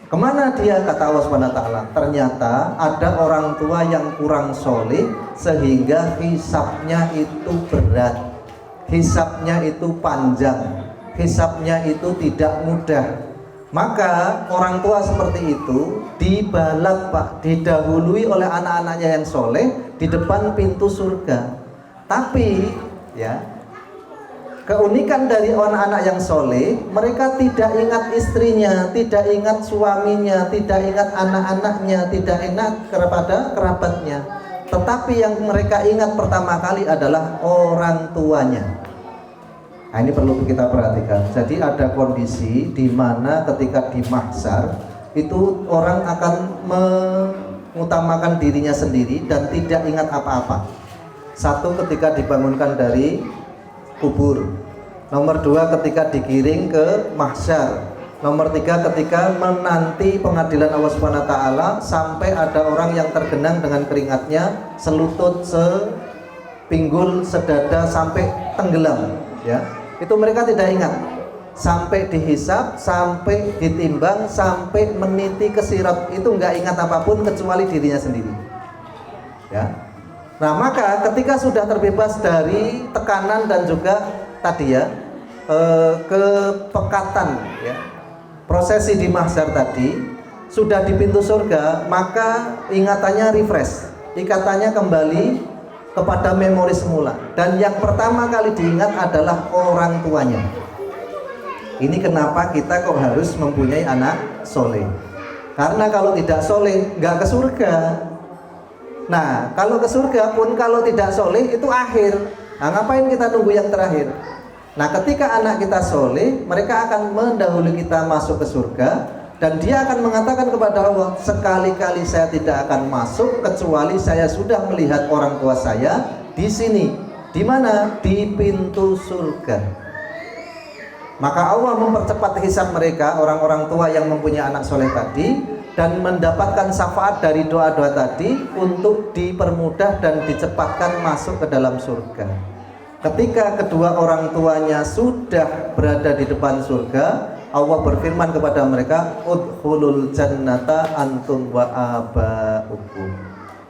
kemana dia, kata Allah Subhanahu wa taala? Ternyata ada orang tua yang kurang soleh sehingga hisabnya itu berat, hisabnya itu panjang, hisabnya itu tidak mudah. Maka orang tua seperti itu dibalap Pak, didahului oleh anak-anaknya yang soleh di depan pintu surga. Tapi ya, keunikan dari anak-anak yang soleh, mereka tidak ingat istrinya, tidak ingat suaminya, tidak ingat anak-anaknya, tidak ingat kepada kerabatnya. Tetapi yang mereka ingat pertama kali adalah orang tuanya. Nah, ini perlu kita perhatikan. Jadi ada kondisi di mana ketika di mahsyar itu orang akan mengutamakan dirinya sendiri dan tidak ingat apa-apa. Satu, ketika dibangunkan dari kubur. Nomor 2, ketika digiring ke mahsyar. Nomor 3, ketika menanti pengadilan Allah Subhanahu wa taala sampai ada orang yang tergenang dengan keringatnya selutut, sepinggul, sedada sampai tenggelam, ya. Itu mereka tidak ingat. Sampai dihisab, sampai ditimbang, sampai meniti ke sirat, itu enggak ingat apapun kecuali dirinya sendiri, ya. Nah, maka ketika sudah terbebas dari tekanan dan juga tadi ya kepekatan, ya, prosesi di mahsyar tadi, sudah di pintu surga, maka ingatannya refresh, ikatannya kembali kepada memori semula, dan yang pertama kali diingat adalah orang tuanya. Ini kenapa kita kok harus mempunyai anak soleh, karena kalau tidak soleh nggak ke surga. Nah, kalau ke surga pun kalau tidak soleh itu akhir, Nah, ngapain kita nunggu yang terakhir? Nah, ketika anak kita soleh, mereka akan mendahului kita masuk ke surga, dan dia akan mengatakan kepada Allah, sekali-kali saya tidak akan masuk kecuali saya sudah melihat orang tua saya di sini. Di mana? Di pintu surga. Maka Allah mempercepat hisab mereka, orang-orang tua yang mempunyai anak soleh tadi, dan mendapatkan syafaat dari doa-doa tadi untuk dipermudah dan dicepatkan masuk ke dalam surga. Ketika kedua orang tuanya sudah berada di depan surga, Allah berfirman kepada mereka, udkhulul jannata antum wa aba'ukum.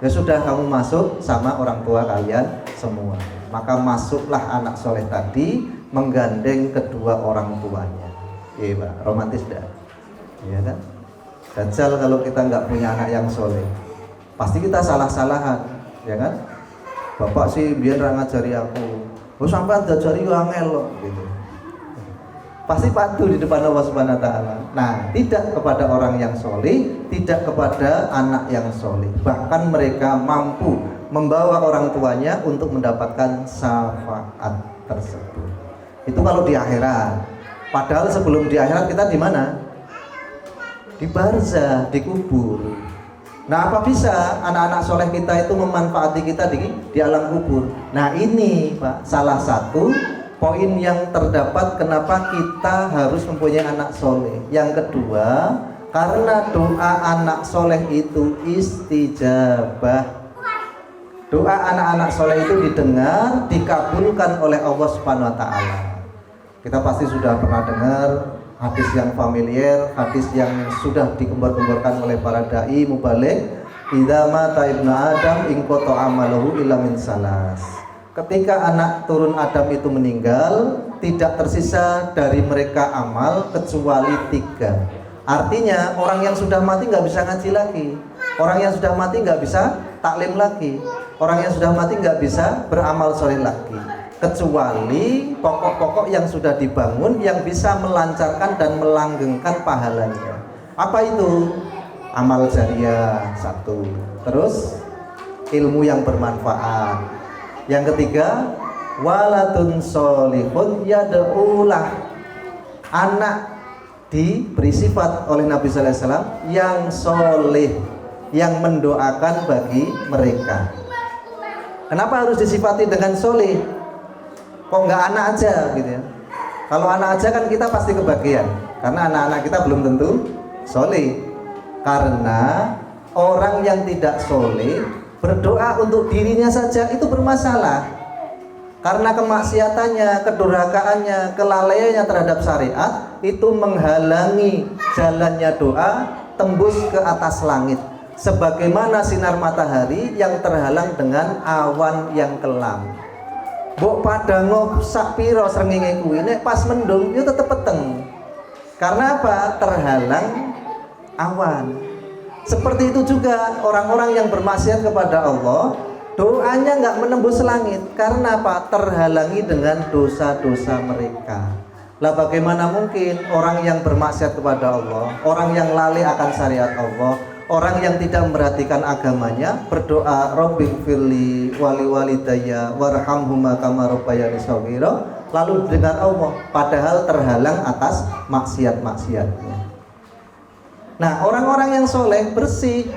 Ya sudah, kamu masuk sama orang tua kalian semua. Maka masuklah anak soleh tadi menggandeng kedua orang tuanya. Iya Pak, romantis dah. Iya kan? Dajjal kalau kita nggak punya anak yang soleh, pasti kita salah-salahan, ya kan? Bapak sih biar ngajari aku, oh sampai ngajari yo angel loh, gitu. Pasti patuh di depan Allah Subhanahu wa taala. Nah, tidak kepada orang yang soleh, tidak kepada anak yang soleh. Bahkan mereka mampu membawa orang tuanya untuk mendapatkan syafaat tersebut. Itu kalau di akhirat. Padahal sebelum di akhirat kita di mana? Di barzah, di kubur. Nah, apa bisa anak-anak soleh kita itu memanfaati kita di alam kubur? Nah, ini Pak, salah satu poin yang terdapat kenapa kita harus mempunyai anak soleh. Yang kedua, karena doa anak soleh itu istijabah. Doa anak-anak soleh itu didengar, dikabulkan oleh Allah Subhanahu wa taala. Kita pasti sudah pernah dengar hadis yang familiar, hadis yang sudah digembar-gemborkan oleh para dai mubaligh, idza mata ibnu adam inqata amaluhu illa min salas. Ketika anak turun Adam itu meninggal, tidak tersisa dari mereka amal kecuali 3. Artinya orang yang sudah mati nggak bisa ngaji lagi, orang yang sudah mati nggak bisa taklim lagi, orang yang sudah mati nggak bisa beramal soleh lagi, kecuali pokok-pokok yang sudah dibangun yang bisa melancarkan dan melanggengkan pahalanya. Apa itu? Amal jariah 1, terus ilmu yang bermanfaat. Yang ketiga, waladun solihun yad'ulah, anak diberi sifat oleh Nabi Sallallahu Alaihi Wasallam yang soleh, yang mendoakan bagi mereka. Kenapa harus disifati dengan soleh? Kok nggak anak aja gitu ya? Kalau anak aja kan kita pasti kebagian, karena anak-anak kita belum tentu soleh. Karena orang yang tidak soleh berdoa untuk dirinya saja itu bermasalah, karena kemaksiatannya, kedurhakaannya, kelalaiannya terhadap syariat itu menghalangi jalannya doa tembus ke atas langit, sebagaimana sinar matahari yang terhalang dengan awan yang kelam. Mbok pada ngosak piro srengenge kuwi nek pas mendung itu tetep peteng. Karena apa? Terhalang awan. Seperti itu juga orang-orang yang bermaksiat kepada Allah, doanya nggak menembus langit. Karena apa? Terhalangi dengan dosa-dosa mereka. Lah bagaimana mungkin orang yang bermaksiat kepada Allah, orang yang lalai akan syariat Allah, orang yang tidak memperhatikan agamanya, berdoa Rabbighfirli wali walidayya warhamhuma kama rabbayani shaghira, lalu dengar Allah, padahal terhalang atas maksiat-maksiatnya. Nah, orang-orang yang soleh bersih,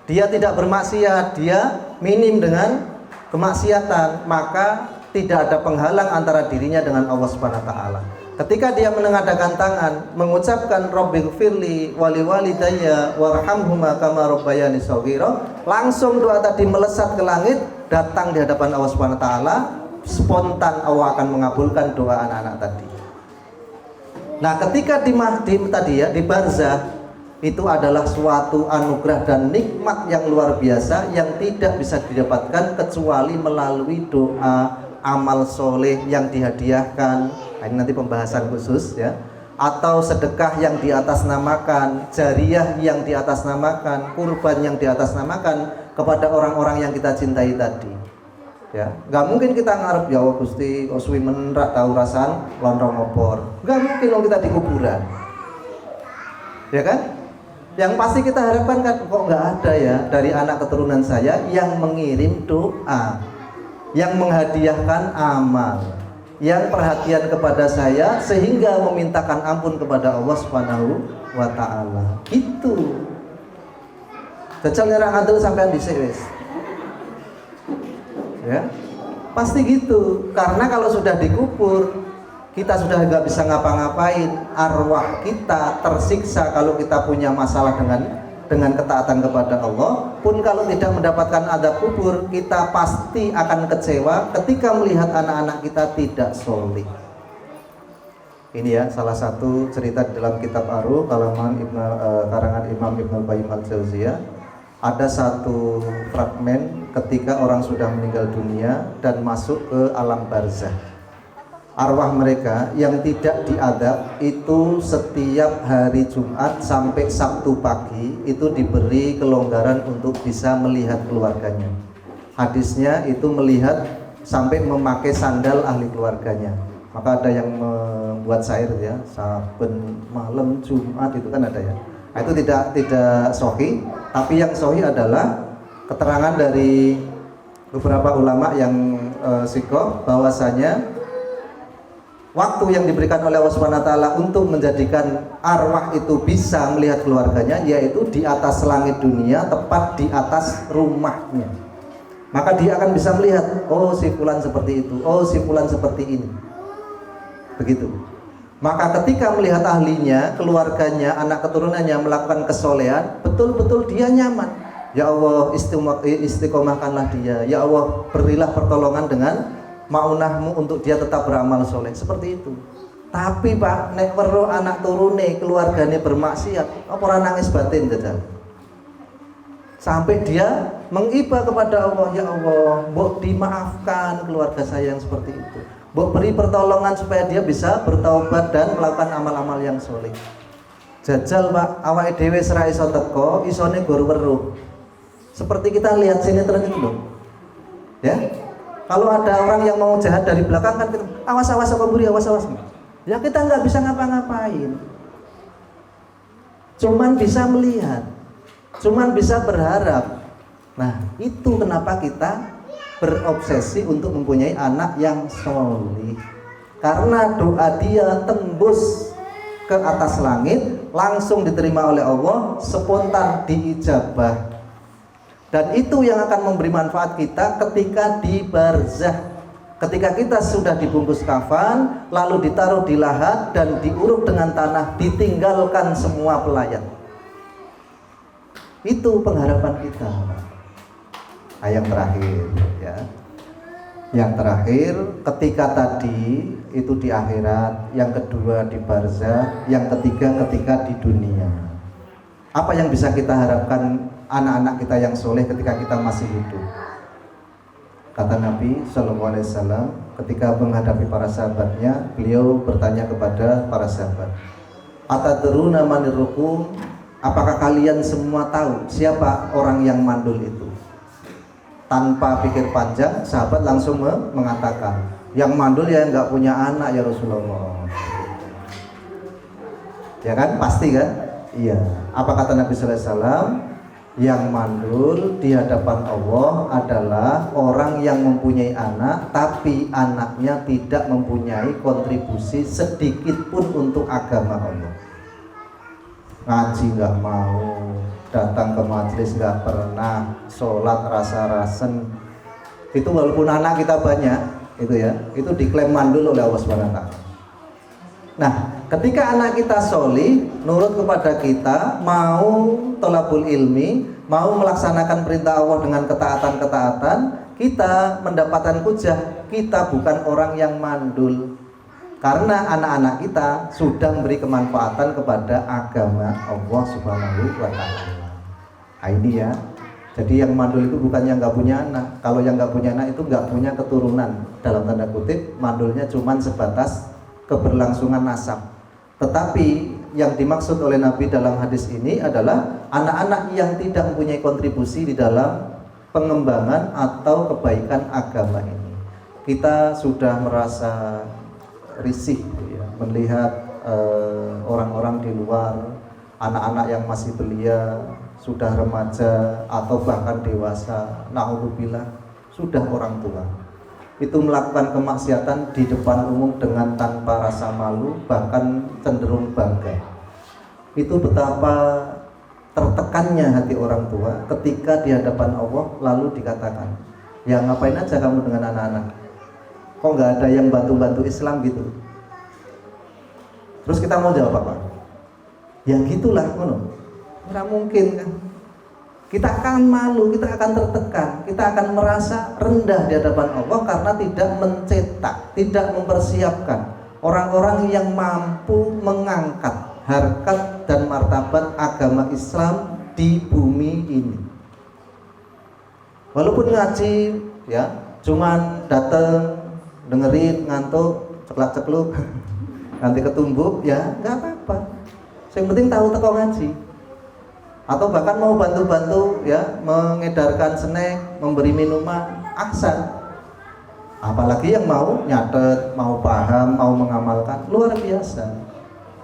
dia tidak bermaksiat, dia minim dengan kemaksiatan, maka tidak ada penghalang antara dirinya dengan Allah Subhanahu wa taala. Ketika dia menengadahkan tangan, mengucapkan Rabbighfirli wali walidayya warhamhuma kama rabbayani shaghira, langsung doa tadi melesat ke langit, datang di hadapan Allah Subhanahu wa taala, spontan Allah akan mengabulkan doa anak-anak tadi. Nah, ketika di barzah itu adalah suatu anugerah dan nikmat yang luar biasa yang tidak bisa didapatkan kecuali melalui doa amal soleh yang dihadiahkan. Nah, ini nanti pembahasan khusus ya. Atau sedekah yang diatasnamakan, jariah yang diatasnamakan, kurban yang diatasnamakan kepada orang-orang yang kita cintai tadi. Ya, nggak mungkin kita ngarep ya Allah Gusti kok suwi menrak tahu rasan lontong opor. Nggak mungkin kalau kita di kuburan. Ya kan? Yang pasti kita harapkan kan kok nggak ada ya dari anak keturunan saya yang mengirim doa. yang menghadiahkan amal, yang perhatian kepada saya sehingga memintakan ampun kepada Allah Subhanahu wa taala. Gitu. Jajal nyerang adil sampean dhisik wis. Ya. Pasti gitu. Karena kalau sudah dikubur, kita sudah nggak bisa ngapa-ngapain. Arwah kita tersiksa kalau kita punya masalah dengan ketaatan kepada Allah. Pun kalau tidak mendapatkan adab kubur, kita pasti akan kecewa ketika melihat anak-anak kita tidak solih. Ini ya salah satu cerita di dalam kitab Ar-Ruh karangan Imam Ibnu Qayyim Al-Jauziyah. Ada satu fragmen ketika orang sudah meninggal dunia dan masuk ke alam barzah. Arwah mereka yang tidak diadab itu setiap hari Jumat sampai Sabtu pagi itu diberi kelonggaran untuk bisa melihat keluarganya. Hadisnya itu melihat sampai memakai sandal ahli keluarganya. Maka ada yang membuat syair ya, saben malam Jumat itu kan ada ya. Nah, itu tidak sahih, tapi yang sahih adalah keterangan dari beberapa ulama yang sikoh bahwasanya waktu yang diberikan oleh Allah Subhanahu wa taala untuk menjadikan arwah itu bisa melihat keluarganya yaitu di atas langit dunia, tepat di atas rumahnya. Maka dia akan bisa melihat, oh si fulan seperti itu, oh si fulan seperti ini. Begitu. Maka ketika melihat ahlinya, keluarganya, anak keturunannya melakukan kesolehan, betul-betul dia nyaman. Ya Allah, istiqomahkanlah dia. Ya Allah, berilah pertolongan dengan maunahmu untuk dia tetap beramal soleh. Seperti itu. Tapi Pak, nek weruh anak turune keluargane bermaksiat, apa ora nangis batin jajal? Sampai dia mengibah kepada Allah, ya Allah, mbok dimaafkan keluarga saya yang seperti itu. Mbok beri pertolongan supaya dia bisa bertaubat dan melakukan amal-amal yang soleh. Jajal Pak, awake dhewe sira iso teko, isone gor weruh. Seperti kita lihat sinetron itu loh. Ya. Kalau ada orang yang mau jahat dari belakang kan kita, awas apa buri, awas. Ya kita nggak bisa ngapa-ngapain. Cuman bisa melihat. Cuman bisa berharap. Nah, itu kenapa kita berobsesi untuk mempunyai anak yang solih. Karena doa dia tembus ke atas langit, langsung diterima oleh Allah, spontan diijabah. Dan itu yang akan memberi manfaat kita ketika di barzah. Ketika kita sudah dibungkus kafan, lalu ditaruh di lahat dan diuruk dengan tanah, ditinggalkan semua pelayan. Itu pengharapan kita. Yang terakhir ya. Yang terakhir ketika tadi itu di akhirat, yang kedua di barzah, yang ketiga ketika di dunia. Apa yang bisa kita harapkan anak-anak kita yang soleh ketika kita masih hidup? Kata Nabi SAW ketika menghadapi para sahabatnya, beliau bertanya kepada para sahabat, atadruna manir rukum? Apakah kalian semua tahu siapa orang yang mandul itu? Tanpa pikir panjang, sahabat langsung mengatakan, yang mandul ya nggak punya anak ya Rasulullah. Ya kan, pasti kan? Iya. Apa kata Nabi SAW? Yang mandul di hadapan Allah adalah orang yang mempunyai anak, tapi anaknya tidak mempunyai kontribusi sedikit pun untuk agama Allah. Ngaji nggak mau, datang ke majelis nggak pernah, sholat rasa-rasen. Itu walaupun anak kita banyak, itu ya, itu diklaim mandul oleh Allah SWT. Nah, ketika anak kita solih, nurut kepada kita, mau tolabul ilmi, mau melaksanakan perintah Allah dengan ketaatan-ketaatan, kita mendapatkan hujah, kita bukan orang yang mandul. Karena anak-anak kita sudah memberi kemanfaatan kepada agama Allah Subhanahu wa taala. Nah, ini ya. Jadi yang mandul itu bukan yang nggak punya anak. Kalau yang nggak punya anak itu nggak punya keturunan. Dalam tanda kutip, mandulnya cuma sebatas keberlangsungan nasab. Tetapi yang dimaksud oleh Nabi dalam hadis ini adalah anak-anak yang tidak mempunyai kontribusi di dalam pengembangan atau kebaikan agama ini. Kita sudah merasa risih ya, melihat orang-orang di luar, anak-anak yang masih belia, sudah remaja atau bahkan dewasa, naudzubillah, sudah orang tua. itu melakukan kemaksiatan di depan umum dengan tanpa rasa malu, bahkan cenderung bangga. Itu betapa tertekannya hati orang tua ketika di hadapan Allah lalu dikatakan, ya ngapain aja kamu dengan anak-anak, kok nggak ada yang bantu-bantu Islam gitu. Terus kita mau jawab apa? Ya gitulah, nggak mungkin kan. Kita akan malu, kita akan tertekan, kita akan merasa rendah di hadapan Allah karena tidak mencetak, tidak mempersiapkan orang-orang yang mampu mengangkat harkat dan martabat agama Islam di bumi ini. Walaupun ngaji ya, cuman dateng, dengerin, ngantuk, ceklak-cekluk, nanti ketumbuk ya nggak apa-apa. Yang penting tahu teko ngaji. Atau bahkan mau bantu-bantu ya, mengedarkan snack, memberi minuman, aksan. Apalagi yang mau nyatet, mau paham, mau mengamalkan, luar biasa.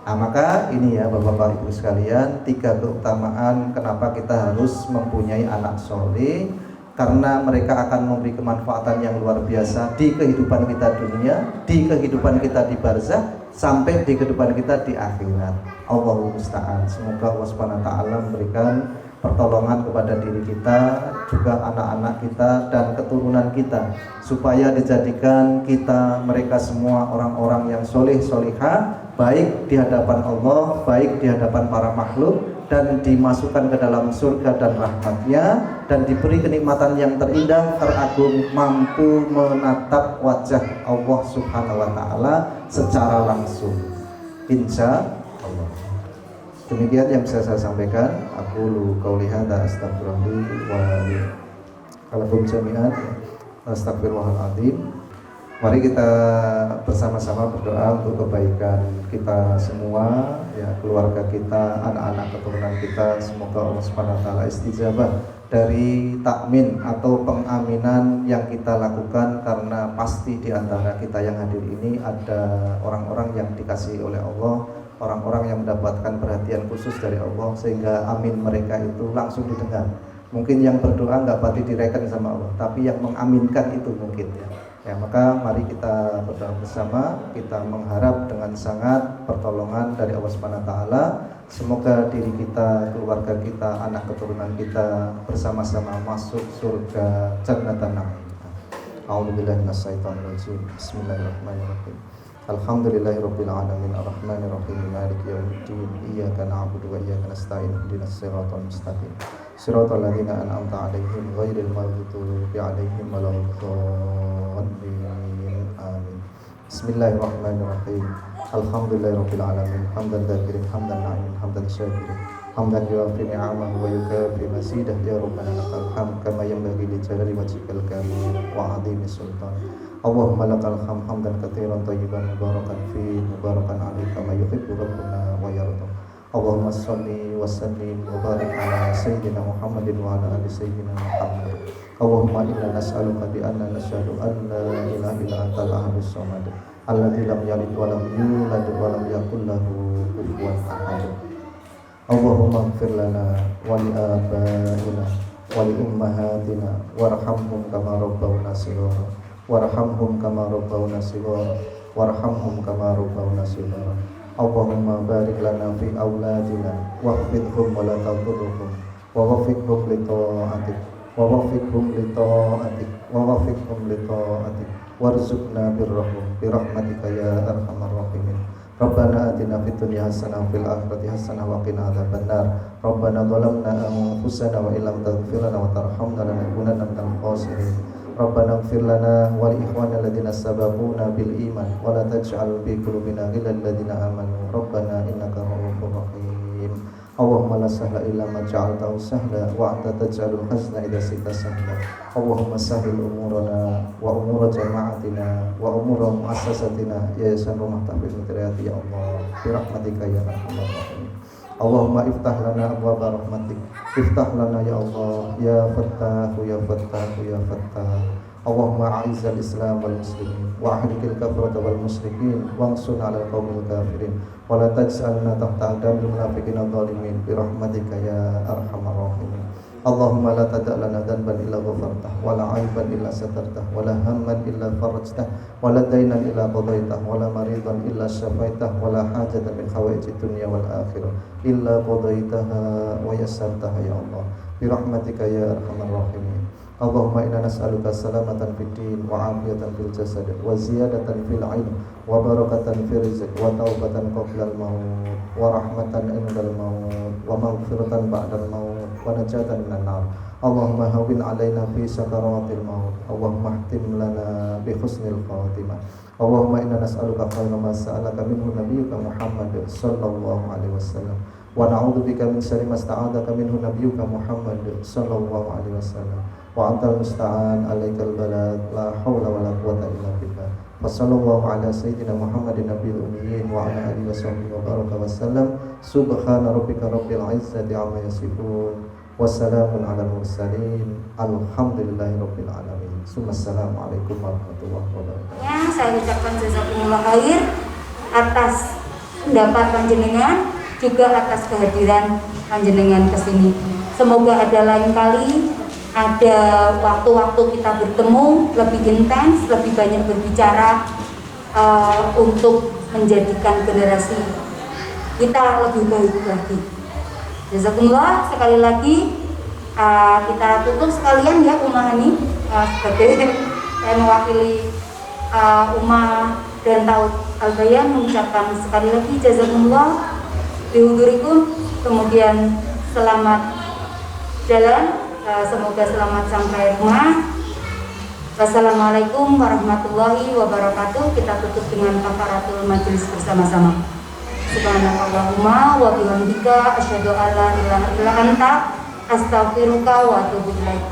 Nah, maka ini ya Bapak-Bapak Ibu sekalian, 3 keutamaan kenapa kita harus mempunyai anak soleh, karena mereka akan memberi kemanfaatan yang luar biasa di kehidupan kita dunia, di kehidupan kita di barzakh, sampai di kehidupan kita di akhirat. Allahumma musta'an. Semoga Allah Subhanahu wa taala memberikan pertolongan kepada diri kita, juga anak-anak kita dan keturunan kita, supaya dijadikan kita mereka semua orang-orang yang soleh solihah, baik di hadapan Allah, baik di hadapan para makhluk, dan dimasukkan ke dalam surga dan rahmatnya, dan diberi kenikmatan yang terindah, teragung, mampu menatap wajah Allah Subhanahu wa taala secara langsung, insya Allah. Demikian yang bisa saya sampaikan. Aku lu qauli hadza astaghfirullah wa lakum jami'an astaghfirullahaladzim. Mari kita bersama-sama berdoa untuk kebaikan kita semua, ya, keluarga kita, anak-anak keturunan kita. Semoga Allah Subhanahu wa taala istijabah dari takmin atau pengaminan yang kita lakukan, karena pasti di antara kita yang hadir ini ada orang-orang yang dikasihi oleh Allah, orang-orang yang mendapatkan perhatian khusus dari Allah, sehingga amin mereka itu langsung didengar. Mungkin yang berdoa nggak pasti direken sama Allah, tapi yang mengaminkan itu mungkin ya. Ya, maka mari kita berdoa bersama, kita mengharap dengan sangat pertolongan dari Allah Subhanahu wa taala. Semoga diri kita, keluarga kita, anak keturunan kita bersama-sama masuk surga Jannatan Na'im. A'udzubillahi minasyaitonir rajim. Bismillahirrahmanirrahim. Alhamdulillahirabbil alamin arrahmanir rahim maliki yaumiddin iyyaka na'budu wa iyyaka nasta'in ihdinas siratal mustaqim siratal ladzina an'amta 'alaihim ghairil maghdubi 'alaihim waladdallin. Amin. Bismillahirrahmanirrahim. Alhamdulillahirabbil alamin hamdan dzakirin hamdan na'imin hamdan syakirin hamdan yuwafi ni'amahu wa yukafi masidah ya rabbana lakal hamd kama yanbaghi li jalali wajhikal karim wa 'azimi sultan. Allahumma lakal hamd hamdan katsiran thayyiban mubarakan fi mubarakan alaihi kama yuhibbu rabbuna wa yarda. Allahumma shalli wa sallim wa barik ala sayyidina Muhammadin wa ala ali sayyidina Muhammad. Allahumma inna nas'aluka bi anna nashhadu an la ilaha illa antal ahadus samad alladzi lam yalid wa lam yulad wa lam yakul lahu kufuwan ahad. Allahumma ighfir lana wa li abaina wa li ummahatina warhamhum kama rabbawna shighara warhamhum kama rabbawna shighara warhamhum kama rabbawna shighara. Allahumma barik lana fi auladina wahfidhum wa la tadurruhum wa waffiqhum li ta'atik wa waffiqhum li ta'atik wa waffiqhum li ta'atik warzuqna birrahum bi rahmatika ya arhamar rahimin. Rabbana atina fid dunya hasanah wa fil akhirati hasanah wa qina adzabannar. Rabbana zalamna anfusana wa illam taghfir lana wa tarhamna lanakunanna minal khasirin. Rabbana ighfir lana wa li ikhwanina alladziina sabaquna bil iman wa la taj'al fi qulubina ghillan lil ladziina amanu. Rabbana innaka ra'ufur rahim. Allahumma la sahla illa ma ja'altahu sahla wa anta taj'alul hazna idza syi'ta sahla. Allahumma sahhil umurana wa umura jama'atina wa umura muassasatina ya yasan rumah tahfiz ya Allah bi rahmatika ya arhamar rahimin. Allahumma iftah lana abwaaba rahmatik, iftah lana ya Allah ya Fattah ya Fattah ya Fattah. Allahumma a'izzal Islam wal muslimin wa ahlikil kafrata wal musyrikin wansurna 'alal qaumil kafirin wa la taj'alna tahta aqdamil munafiqina dhalimin bi rahmatika ya arhamar rahimin. Allahumma la tada' lana dhanban illa ghafartah, wa la 'aiban illa satartah, wa la hamman illa farajtah, wa la daynan illa qadaitah, wa la maridan illa syafaitah, wa la hajatan min hawaijid dunya wal akhirah illa qadaitaha wa yassartaha ya Allah bi rahmatika ya arhamar rahimin. Allahumma inna nas'aluka salamatan fid din wa afiyatan fil jasad wa ziyadatan fil ilm wa barakatan fil rizq wa taubatan qabla al maut wa rahmatan indal maut wa maghfiratan ba'dal maut wa najatan minan nar. Allahumma hawwin 'alaina fi sakaratil maut. Allahumma ihtim lana bi husnil khatimah. Allahumma inna nas'aluka khairan ma sa'alaka minhu nabiyyuka Muhammad sallallahu alaihi wasallam wa na'udzubika min syarri ma sta'adzaka minhu nabiyyuka Muhammad sallallahu alaihi wasallam. Wa antal musta'an alaikal balad la haula wa la quwwata illa billah. Wa sallallahu ala sayyidina Muhammadin nabiyil ummiyin wa ala alihi washabbihi wa baraka wasallam. Subhana rabbika rabbil izzati amma yasifun wa salamun alal mursalin. Alhamdulillahi rabbil alamin. Assalamualaikum warahmatullahi wabarakatuh. Ya, saya ucapkan jazakumullah khair atas pendapat panjenengan, juga atas kehadiran panjenengan ke sini. Semoga ada lain kali, ada waktu-waktu kita bertemu lebih intens, lebih banyak berbicara untuk menjadikan generasi kita lebih baik lagi. Jazakumullah sekali lagi. Kita tutup sekalian ya Umahani, sebagai saya mewakili Umah dan Taut Al-Bayan mengucapkan sekali lagi jazakumullah bihudurikum, kemudian selamat jalan, semoga selamat sampai rumah. Wassalamualaikum warahmatullahi wabarakatuh. Kita tutup dengan kafaratul majelis bersama-sama. Subhanallahumma wa bihamdika asyhadu an la ilaha illa anta astaghfiruka wa atubu ilaik.